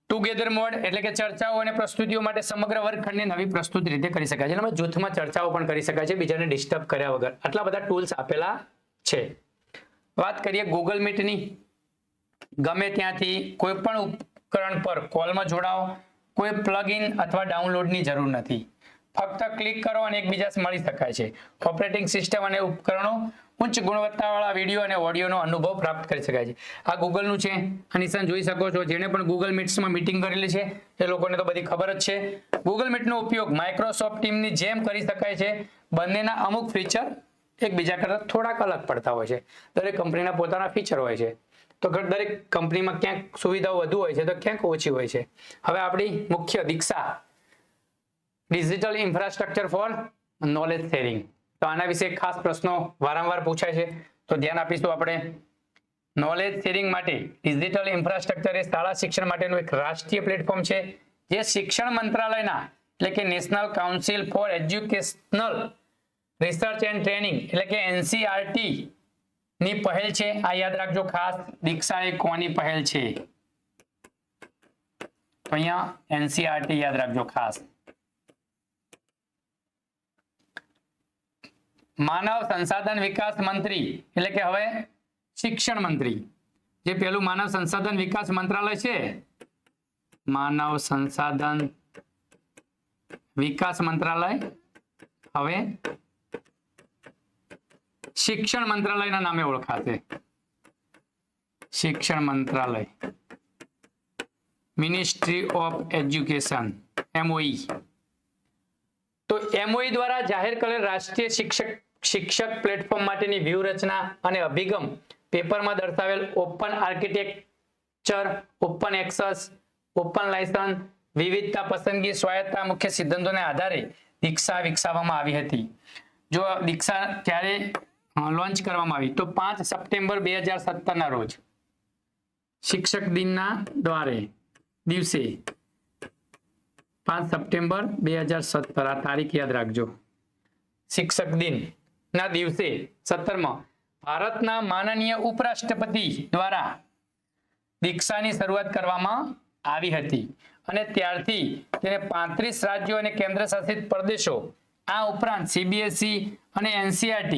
ટુગેધર મોડ એટલે કે ચર્ચાઓ અને પ્રસ્તુતિઓ માટે સમગ્ર વર્ગખંડને નવી પ્રસ્તુત રીતે કરી શકાય છે. એટલે જૂથમાં ચર્ચાઓ પણ કરી શકાય છે બીજાને ડિસ્ટર્બ કર્યા વગર. આટલા બધા ટૂલ્સ આપેલા છે. વાત કરીએ ગૂગલ મીટની. ગમે ત્યાંથી કોઈ પણ ઉપકરણ પર કોલમાં જોડાઓ, કોઈ પ્લગઇન અથવા ડાઉનલોડની જરૂર નથી. ફક્ત ક્લિક કરો અને એકબીજા મળી શકાય છે. ઓપરેટિંગ સિસ્ટમ અને ઉપકરણો ઉચ્ચ ગુણવત્તાવાળા વિડીયો અને ઓડિયોનો અનુભવ પ્રાપ્ત કરી શકાય છે. આ ગૂગલનું છે. આ નિશાન જોઈ શકો છો. જેણે પણ ગૂગલ મીટ્સમાં મીટિંગ કરેલી છે એ લોકોને તો બધી ખબર જ છે. ગૂગલ મીટનો ઉપયોગ માઇક્રોસોફ્ટ ટીમની જેમ કરી શકાય છે. બંનેના અમુક ફીચર એકબીજા કરતાં થોડાક અલગ પડતા હોય છે. દરેક કંપનીના પોતાના ફીચર હોય છે. તો દરેક કંપનીમાં ક્યાંક સુવિધાઓ વધુ હોય છે તો ક્યાંક ઓછી હોય છે. હવે આપણી મુખ્ય Diksha digital infrastructure for knowledge sharing. તો આના વિશે ખાસ પ્રશ્નો વારંવાર પૂછાય છે, તો ધ્યાન આપીશું આપણે. નોલેજ શેરિંગ માટે ડિજિટલ ઇન્ફ્રાસ્ટ્રક્ચર એ શાળા શિક્ષણ માટેનું એક રાષ્ટ્રીય પ્લેટફોર્મ છે, જે શિક્ષણ મંત્રાલયના એટલે કે national council four educational research and training એટલે કે NCERT ની પહેલ છે. આ યાદ રાખજો ખાસ. દીક્ષા એ કોની પહેલ છે? તો અહીંયા NCERT યાદ રાખજો ખાસ. માનવ સંસાધન વિકાસ મંત્રી એટલે કે હવે શિક્ષણ મંત્રી, જે પેલું માનવ સંસાધન વિકાસ મંત્રાલય છે, માનવ સંસાધન વિકાસ મંત્રાલય હવે શિક્ષણ મંત્રાલયના નામે ઓળખાશે. શિક્ષણ મંત્રાલય, મિનિસ્ટ્રી ઓફ એજ્યુકેશન, MOE. તો MOE દ્વારા જાહેર કરેલ રાષ્ટ્રીય શિક્ષક પ્લેટફોર્મ માટેની વ્યૂહરચના અને અભિગમ પેપરમાં દર્શાવેલ open architecture, open access, open licence, વિવિધતા, પસંદગી, સ્વાયત્તતા મુખ્ય સિદ્ધાંતોને આધારે દીક્ષા વિકસાવવામાં આવી હતી. જો દીક્ષા ત્યારે લોન્ચ કરવામાં આવી તો 5 સપ્ટેમ્બર 2017 ના રોજ શિક્ષક દિનના દિવસે 5 સપ્ટેમ્બર 2017 આ તારીખ યાદ રાખજો. શિક્ષક દિનના દિવસે 17માં ભારતના માનનીય ઉપરાષ્ટ્રપતિ દ્વારા દીક્ષાની શરૂઆત કરવામાં આવી હતી અને ત્યારથી તેને 35 રાજ્યો અને કેન્દ્ર શાસિત પ્રદેશો, આ ઉપરાંત CBSE અને NCERT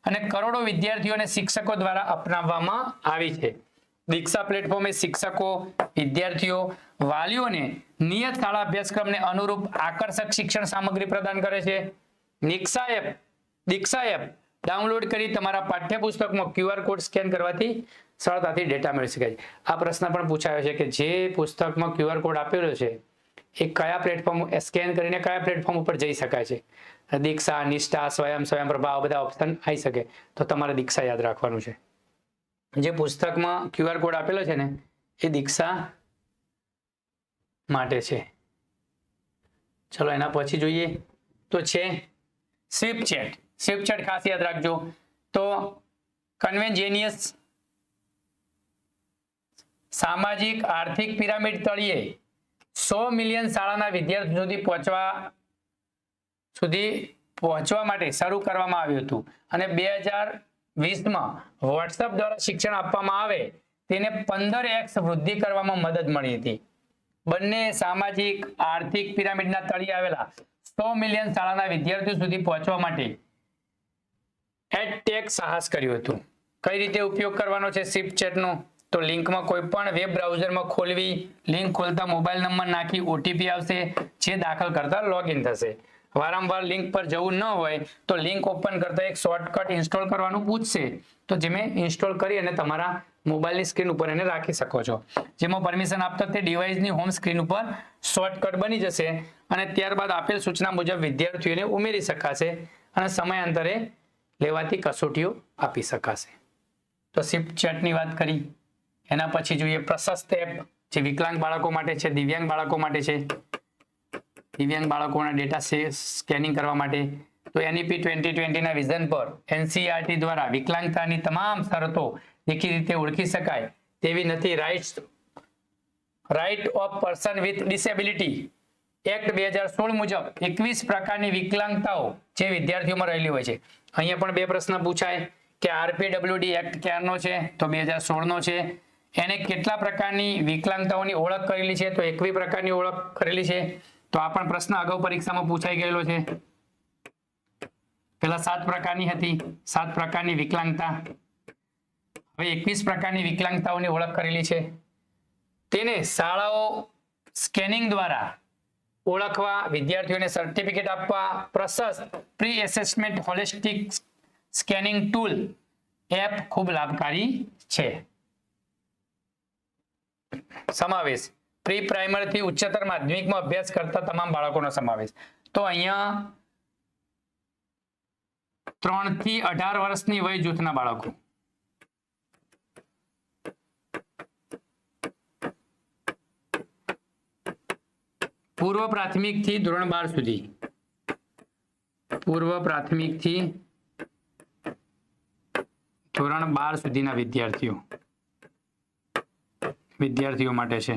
અને કરોડો વિદ્યાર્થીઓ અને શિક્ષકો દ્વારા અપનાવવામાં આવી છે. દીક્ષા પ્લેટફોર્મ એ શિક્ષકો, વિદ્યાર્થીઓ, વાલીઓને નિયત શાળા અભ્યાસક્રમને અનુરૂપ આકર્ષક શિક્ષણ સામગ્રી પ્રદાન કરે છે. દીક્ષા એપ ડાઉનલોડ કરી તમારા પાઠ્યપુસ્તકમાં QR કોડ સ્કેન કરવાથી સરળતાથી ડેટા મળી શકાય છે. આ પ્રશ્ન પણ પૂછાયો છે કે જે પુસ્તકમાં QR કોડ આપેલો છે એ કયા પ્લેટફોર્મ સ્કેન કરીને કયા પ્લેટફોર્મ ઉપર જઈ શકાય છે. દીક્ષા, નિષ્ઠા, સ્વયંપ્રભા બધા ઓપ્શન આવી શકે. તો તમારે દીક્ષા યાદ રાખવાનું છે. જે પુસ્તકમાં QR કોડ આપેલો છે ને એ દીક્ષા માટે છે. ચલો એના પછી જોઈએ તો છે સ્વિપચેટ. સ્વિપચેટ ખાસ યાદ રાખજો. તો કન્વેન્જિનિયસ સામાજિક આર્થિક પિરામિડ તળિયે 100 મિલિયન શાળાના વિદ્યાર્થીઓ સુધી પહોંચવા માટે શરૂ કરવામાં આવ્યું હતું અને 2020માં વોટ્સએપ દ્વારા શિક્ષણ આપવામાં આવે તેને 15x વૃદ્ધિ કરવામાં મદદ મળી હતી. બંને સામાજિક આર્થિક પિરામિડના તળિયે આવેલા 100 મિલિયન શાળાના વિદ્યાર્થીઓ સુધી પહોંચવા માટે એડટેક સાહસ કર્યું હતું. કઈ રીતે ઉપયોગ કરવાનો છે સ્વિપચેટનો? તો લિંકમાં કોઈ પણ વેબ બ્રાઉઝરમાં ખોલવી, લિંક ખોલતા મોબાઈલ નંબર નાખી OTP આવશે, જે દાખલ કરતા લોગિન થશે. વારંવાર લિંક પર જવું ન હોય તો લિંક ઓપન કરતા એક શોર્ટકટ ઇન્સ્ટોલ કરવાનું પૂછશે, તો જેમે ઇન્સ્ટોલ કરી અને તમારા મોબાઈલની સ્ક્રીન ઉપર એને રાખી શકો છો. જેમાં પરમિશન આપતા તે ડિવાઇસની હોમ સ્ક્રીન ઉપર શોર્ટકટ બની જશે અને ત્યારબાદ આપેલ સૂચના મુજબ વિદ્યાર્થીઓને ઉમેરી શકાશે અને સમયાંતરે લેવાતી કસોટીઓ આપી શકાશે. તો સ્વિપચેટની વાત કરી. એના પછી જોઈએ પ્રશસ્ત એપ, જે વિકલાંગ બાળકો માટે છે, દિવ્યાંગ બાળકો માટે છે. દિવ્યાંગ બાળકોના ડેટા સ્કેનિંગ કરવા માટે. તો NEP 2020 ના વિઝન પર NCERT દ્વારા વિકલાંગતાની તમામ શરતો દેખીતી રીતે ઓળખી શકાય તેવી નથી. Right of person with disability act 2016 મુજબ 21 પ્રકારની વિકલાંગતાઓ જે વિદ્યાર્થીઓમાં રહેલી હોય છે. અહીંયા પણ બે પ્રશ્ન પૂછાય કે RPWD એક્ટ ક્યારનો છે? તો 2016 નો છે. એને કેટલા પ્રકારની વિકલાંગતાઓની ઓળખ કરેલી છે? તો 21 પ્રકારની ઓળખ કરેલી છે. તો આ પણ પ્રશ્ન અગાઉ પરીક્ષામાં પૂછાઈ ગયેલો છે. પેલા 7 પ્રકારની હતી, 7 પ્રકારની વિકલાંગતા. હવે 21 પ્રકારની વિકલાંગતાઓની ઓળખ કરેલી છે. તેને શાળાઓ સ્કેનિંગ દ્વારા ઓળખવા, વિદ્યાર્થીઓને સર્ટિફિકેટ આપવા Prashast pre assessment holistic screening tool app ખૂબ લાભકારી છે. સમાવેશ પ્રી પ્રાઇમરી થી ઉચ્ચતર માધ્યમિકમાં અભ્યાસ કરતા તમામ બાળકોનો સમાવેશ. તો અહીંયા 3 થી 18 વર્ષની વય જૂથના બાળકો, પૂર્વ પ્રાથમિક થી ધોરણ 12 સુધી, પૂર્વ પ્રાથમિક થી ધોરણ 12 સુધીના વિદ્યાર્થીઓ માટે છે.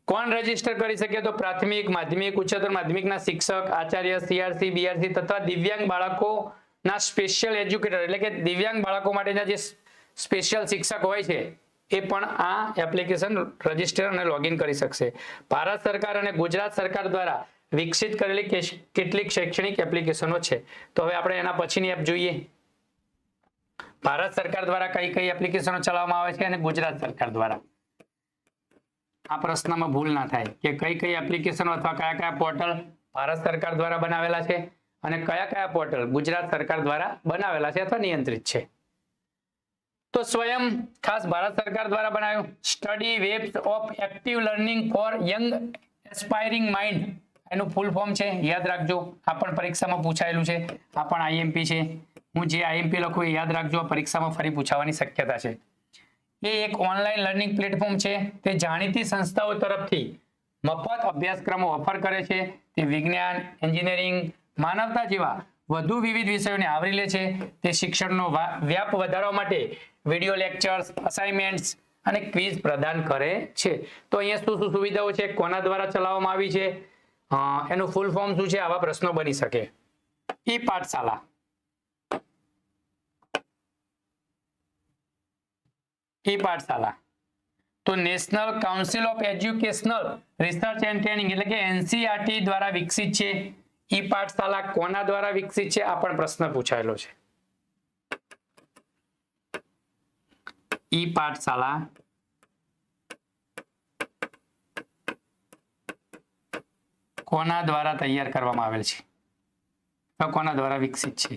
કોણ રજીસ્ટર કરી શકે? તો પ્રાથમિક, માધ્યમિક, ઉચ્ચતર માધ્યમિકના શિક્ષક, આચાર્ય, સીઆરસી, બીઆરસી તથા દિવ્યાંગ બાળકોના સ્પેશિયલ એજ્યુકેટર, એટલે કે દિવ્યાંગ બાળકો માટેના જે સ્પેશિયલ શિક્ષક હોય છે એ પણ આ એપ્લિકેશન રજીસ્ટર અને લોગિન કરી શકશે. ભારત સરકાર અને ગુજરાત સરકાર દ્વારા વિકસિત કરેલી કેટલીક શૈક્ષણિક એપ્લિકેશનો છે. તો હવે આપણે એના પછીની એપ જોઈએ. ભારત સરકાર દ્વારા કઈ કઈ એપ્લિકેશનો ચલાવવામાં આવે છે અને ગુજરાત સરકાર દ્વારા. આ પ્રશ્નમાં ભૂલ ના થાય કે કઈ કઈ એપ્લિકેશનો અથવા કયા કયા પોર્ટલ ભારત સરકાર દ્વારા બનાવેલા છે અને કયા કયા પોર્ટલ ગુજરાત સરકાર દ્વારા બનાવેલા છે અથવા નિયંત્રિત છે. તો સ્વયં ખાસ ભારત સરકાર દ્વારા બનાવ્યું study webs of active learning for young aspiring mind, એનું ફૂલ ફોર્મ છે, યાદ રાખજો. આ પણ પરીક્ષામાં પૂછાયેલું છે, આ પણ આઈએમપી છે. હું જે આઈએમપી લખું એ યાદ રાખજો, પરીક્ષામાં ફરી પૂછાવાની શક્યતા છે. એ એક ઓનલાઈન લર્નિંગ પ્લેટફોર્મ છે. તે જાણીતી સંસ્થાઓ તરફથી મફત અભ્યાસક્રમો ઓફર કરે છે. તે વિજ્ઞાન, એન્જિનિયરિંગ, માનવતા જેવા વધુ વિવિધ વિષયોને આવરી લે છે. તે શિક્ષણનો વ્યાપ વધારવા માટે વિડિયો લેક્ચર્સ, અસાઇનમેન્ટ્સ અને ક્વિઝ પ્રદાન કરે છે. તો અહીંયા શું શું સુવિધાઓ છે, કોના દ્વારા ચલાવવામાં આવી છે, એનું ફૂલ ફોર્મ શું છે, આવા પ્રશ્નો બની શકે. ઈ પાઠશાલા, ઈ પાઠશાલા તો national council of educational research and training એટલે કે એનસીઆરટી દ્વારા વિકસિત છે. ઈ પાઠશાલા કોના દ્વારા વિકસિત છે, આ પણ પ્રશ્ન પૂછાયેલો છે. ઈ પાઠશાલા કોના દ્વારા તૈયાર કરવામાં આવેલ છે, તો કોના દ્વારા વિકસિત છે,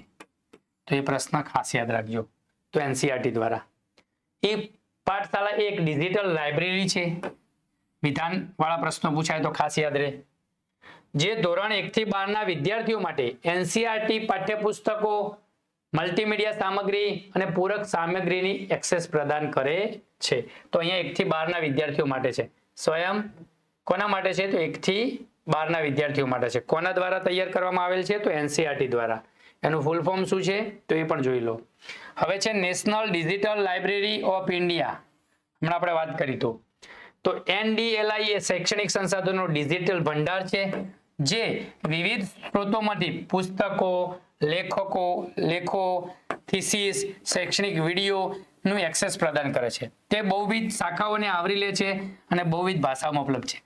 તો એ પ્રશ્ન ખાસ યાદ રાખજો. તો એનસીઆરટી દ્વારા. એ પાઠશાલા એક ડિજિટલ લાઇબ્રેરી છે. વિધાન વાળા પ્રશ્નો પૂછાય તો ખાસ યાદ રહે. જે ધોરણ 1 થી 12 ના વિદ્યાર્થીઓ માટે એનસીઆરટી પાઠ્યપુસ્તકો, મલ્ટીમીડિયા સામગ્રી અને પૂરક સામગ્રીની એક્સેસ પ્રદાન કરે છે. તો અહીંયા 1 થી 12 ના વિદ્યાર્થીઓ માટે છે. સ્વયં કોના માટે છે? તો 1 થી 12 ના વિદ્યાર્થીઓ માટે છે. કોના દ્વારા તૈયાર કરવામાં આવેલ છે? તો એનસીઆરટી દ્વારા. એનું ફૂલ ફોર્મ શું છે તો એ પણ જોઈ લો. હવે છે national digital library of India, હમણાં આપણે વાત કરી તો એનડીએલઆઈ એ શૈક્ષણિક સંસાધનો ડિજિટલ ભંડાર છે જે વિવિધ સ્ત્રોતોમાંથી પુસ્તકો, લેખો, થીસીસ, શૈક્ષણિક વિડીયોનું એક્સેસ પ્રદાન કરે છે. તે બહુવિધ શાખાઓને આવરી લે છે અને બહુવિધ ભાષાઓમાં ઉપલબ્ધ છે.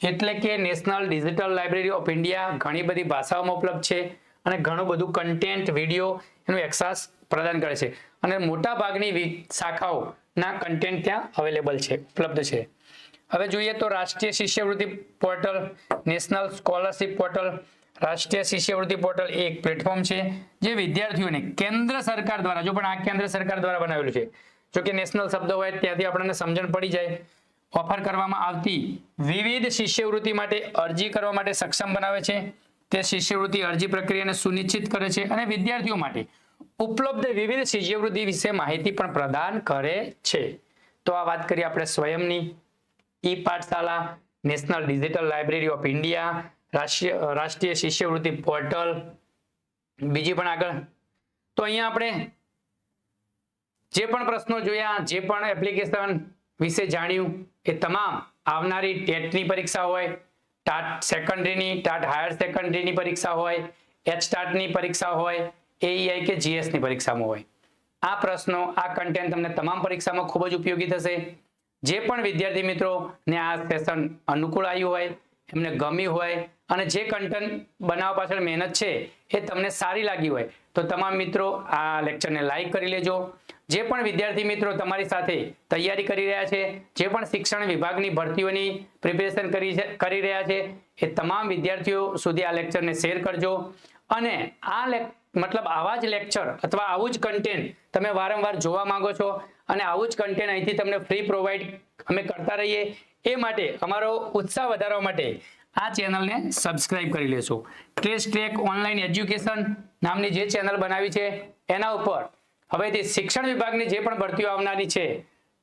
એટલે કે national digital library of India ઘણી બધી ભાષાઓમાં ઉપલબ્ધ છે અને ઘણું બધું કન્ટેન્ટ, વિડીયો એનું એક્સેસ પ્રદાન કરે છે અને મોટા ભાગની શાખાઓના કન્ટેન્ટ ત્યાં અવેલેબલ છે, ઉપલબ્ધ છે. હવે જોઈએ તો રાષ્ટ્રીય શિષ્યવૃત્તિ પોર્ટલ, નેશનલ સ્કોલરશિપ પોર્ટલ. રાષ્ટ્રીય શિષ્યવૃત્તિ પોર્ટલ એ એક પ્લેટફોર્મ છે જે વિદ્યાર્થીઓને કેન્દ્ર સરકાર દ્વારા, જો પણ આ કેન્દ્ર સરકાર દ્વારા બનાવેલું છે, જો કે નેશનલ શબ્દ હોય ત્યાંથી આપણને સમજણ પડી જાય, ઓફર કરવામાં આવતી વિવિધ શિષ્યવૃત્તિ માટે અરજી કરવા માટે સક્ષમ બનાવે છે. તે શિષ્યવૃત્તિ અરજી પ્રક્રિયાને સુનિશ્ચિત કરે છે અને વિદ્યાર્થીઓ માટે ઉપલબ્ધ વિવિધ શિષ્યવૃત્તિ વિશે માહિતી પણ પ્રદાન કરે છે. તો આ વાત કરી આપણે સ્વયંની. E Pathshala, national digital library of India, રાષ્ટ્રીય શિષ્યવૃત્તિ પોર્ટલ, બીજી પણ આગળ. તો અહીંયા આપણે જે પણ પ્રશ્નો જોયા, જે પણ એપ્લિકેશન વિશે જાણ્યું, એ તમામ આવનારી ટેટની પરીક્ષા હોય, ટાટ સેકન્ડરીની, ટાટ હાયર સેકન્ડરીની પરીક્ષા હોય, એચટાટની પરીક્ષા હોય, એઈઆઈ કે જીએસની પરીક્ષામાં હોય, આ પ્રશ્નો, આ કન્ટેન્ટ તમને તમામ પરીક્ષામાં ખૂબ જ ઉપયોગી થશે. જે પણ વિદ્યાર્થી મિત્રો ને આ સેશન અનુકૂળ આવ્યું હોય, એમને ગમ્યું હોય અને જે કન્ટેન્ટ બનાવવા પાછળ મહેનત છે એ તમને સારી લાગી હોય તો તમામ મિત્રો આ લેક્ચરને લાઈક કરી લેજો. જે પણ વિદ્યાર્થી મિત્રો તમારી સાથે તૈયારી કરી રહ્યા છે, જે પણ શિક્ષણ વિભાગની ભરતીઓની પ્રિપેરેશન કરી રહ્યા છે, એ તમામ વિદ્યાર્થીઓ સુધી આ લેક્ચરને શેર કરજો. અને મતલબ આવા જ લેક્ચર અથવા આવું જ કન્ટેન્ટ તમે વારંવાર જોવા માંગો છો અને આવું જ કન્ટેન્ટ અહીંથી તમને ફ્રી પ્રોવાઈડ અમે કરતા રહીએ, એ માટે અમારો ઉત્સાહ વધારવા માટે આ ચેનલને સબસ્ક્રાઇબ કરી લેશો. ટેસ્ટ ટ્રેક ઓનલાઈન એજ્યુકેશન નામની જે ચેનલ બનાવી છે એના ઉપર હવેથી શિક્ષણ વિભાગની જે પણ ભરતીઓ આવનારી છે,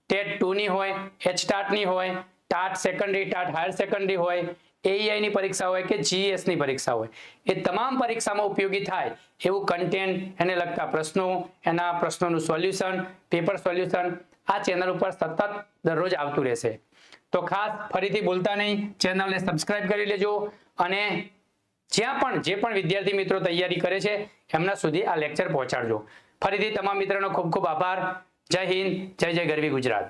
ટેટ 2 ની હોય, HTAT ની હોય, TAT secondary, TAT higher secondary હોય, AEI ની પરીક્ષા હોય કે GS ની પરીક્ષા હોય, એ તમામ પરીક્ષામાં ઉપયોગી થાય એવું કન્ટેન્ટ, એને લગતા પ્રશ્નો, એના પ્રશ્નોનું સોલ્યુશન, પેપર સોલ્યુશન આ ચેનલ ઉપર સતત દરરોજ આવતું રહેશે. તો ખાસ ફરીથી ભૂલતા નહીં, ચેનલને સબસ્ક્રાઇબ કરી લેજો અને જ્યાં પણ જે પણ વિદ્યાર્થી મિત્રો તૈયારી કરે છે એમના સુધી આ લેક્ચર પહોંચાડજો. ફરીથી તમામ મિત્રોનો ખૂબ ખૂબ આભાર. જય હિન્દ, જય જય ગરવી ગુજરાત.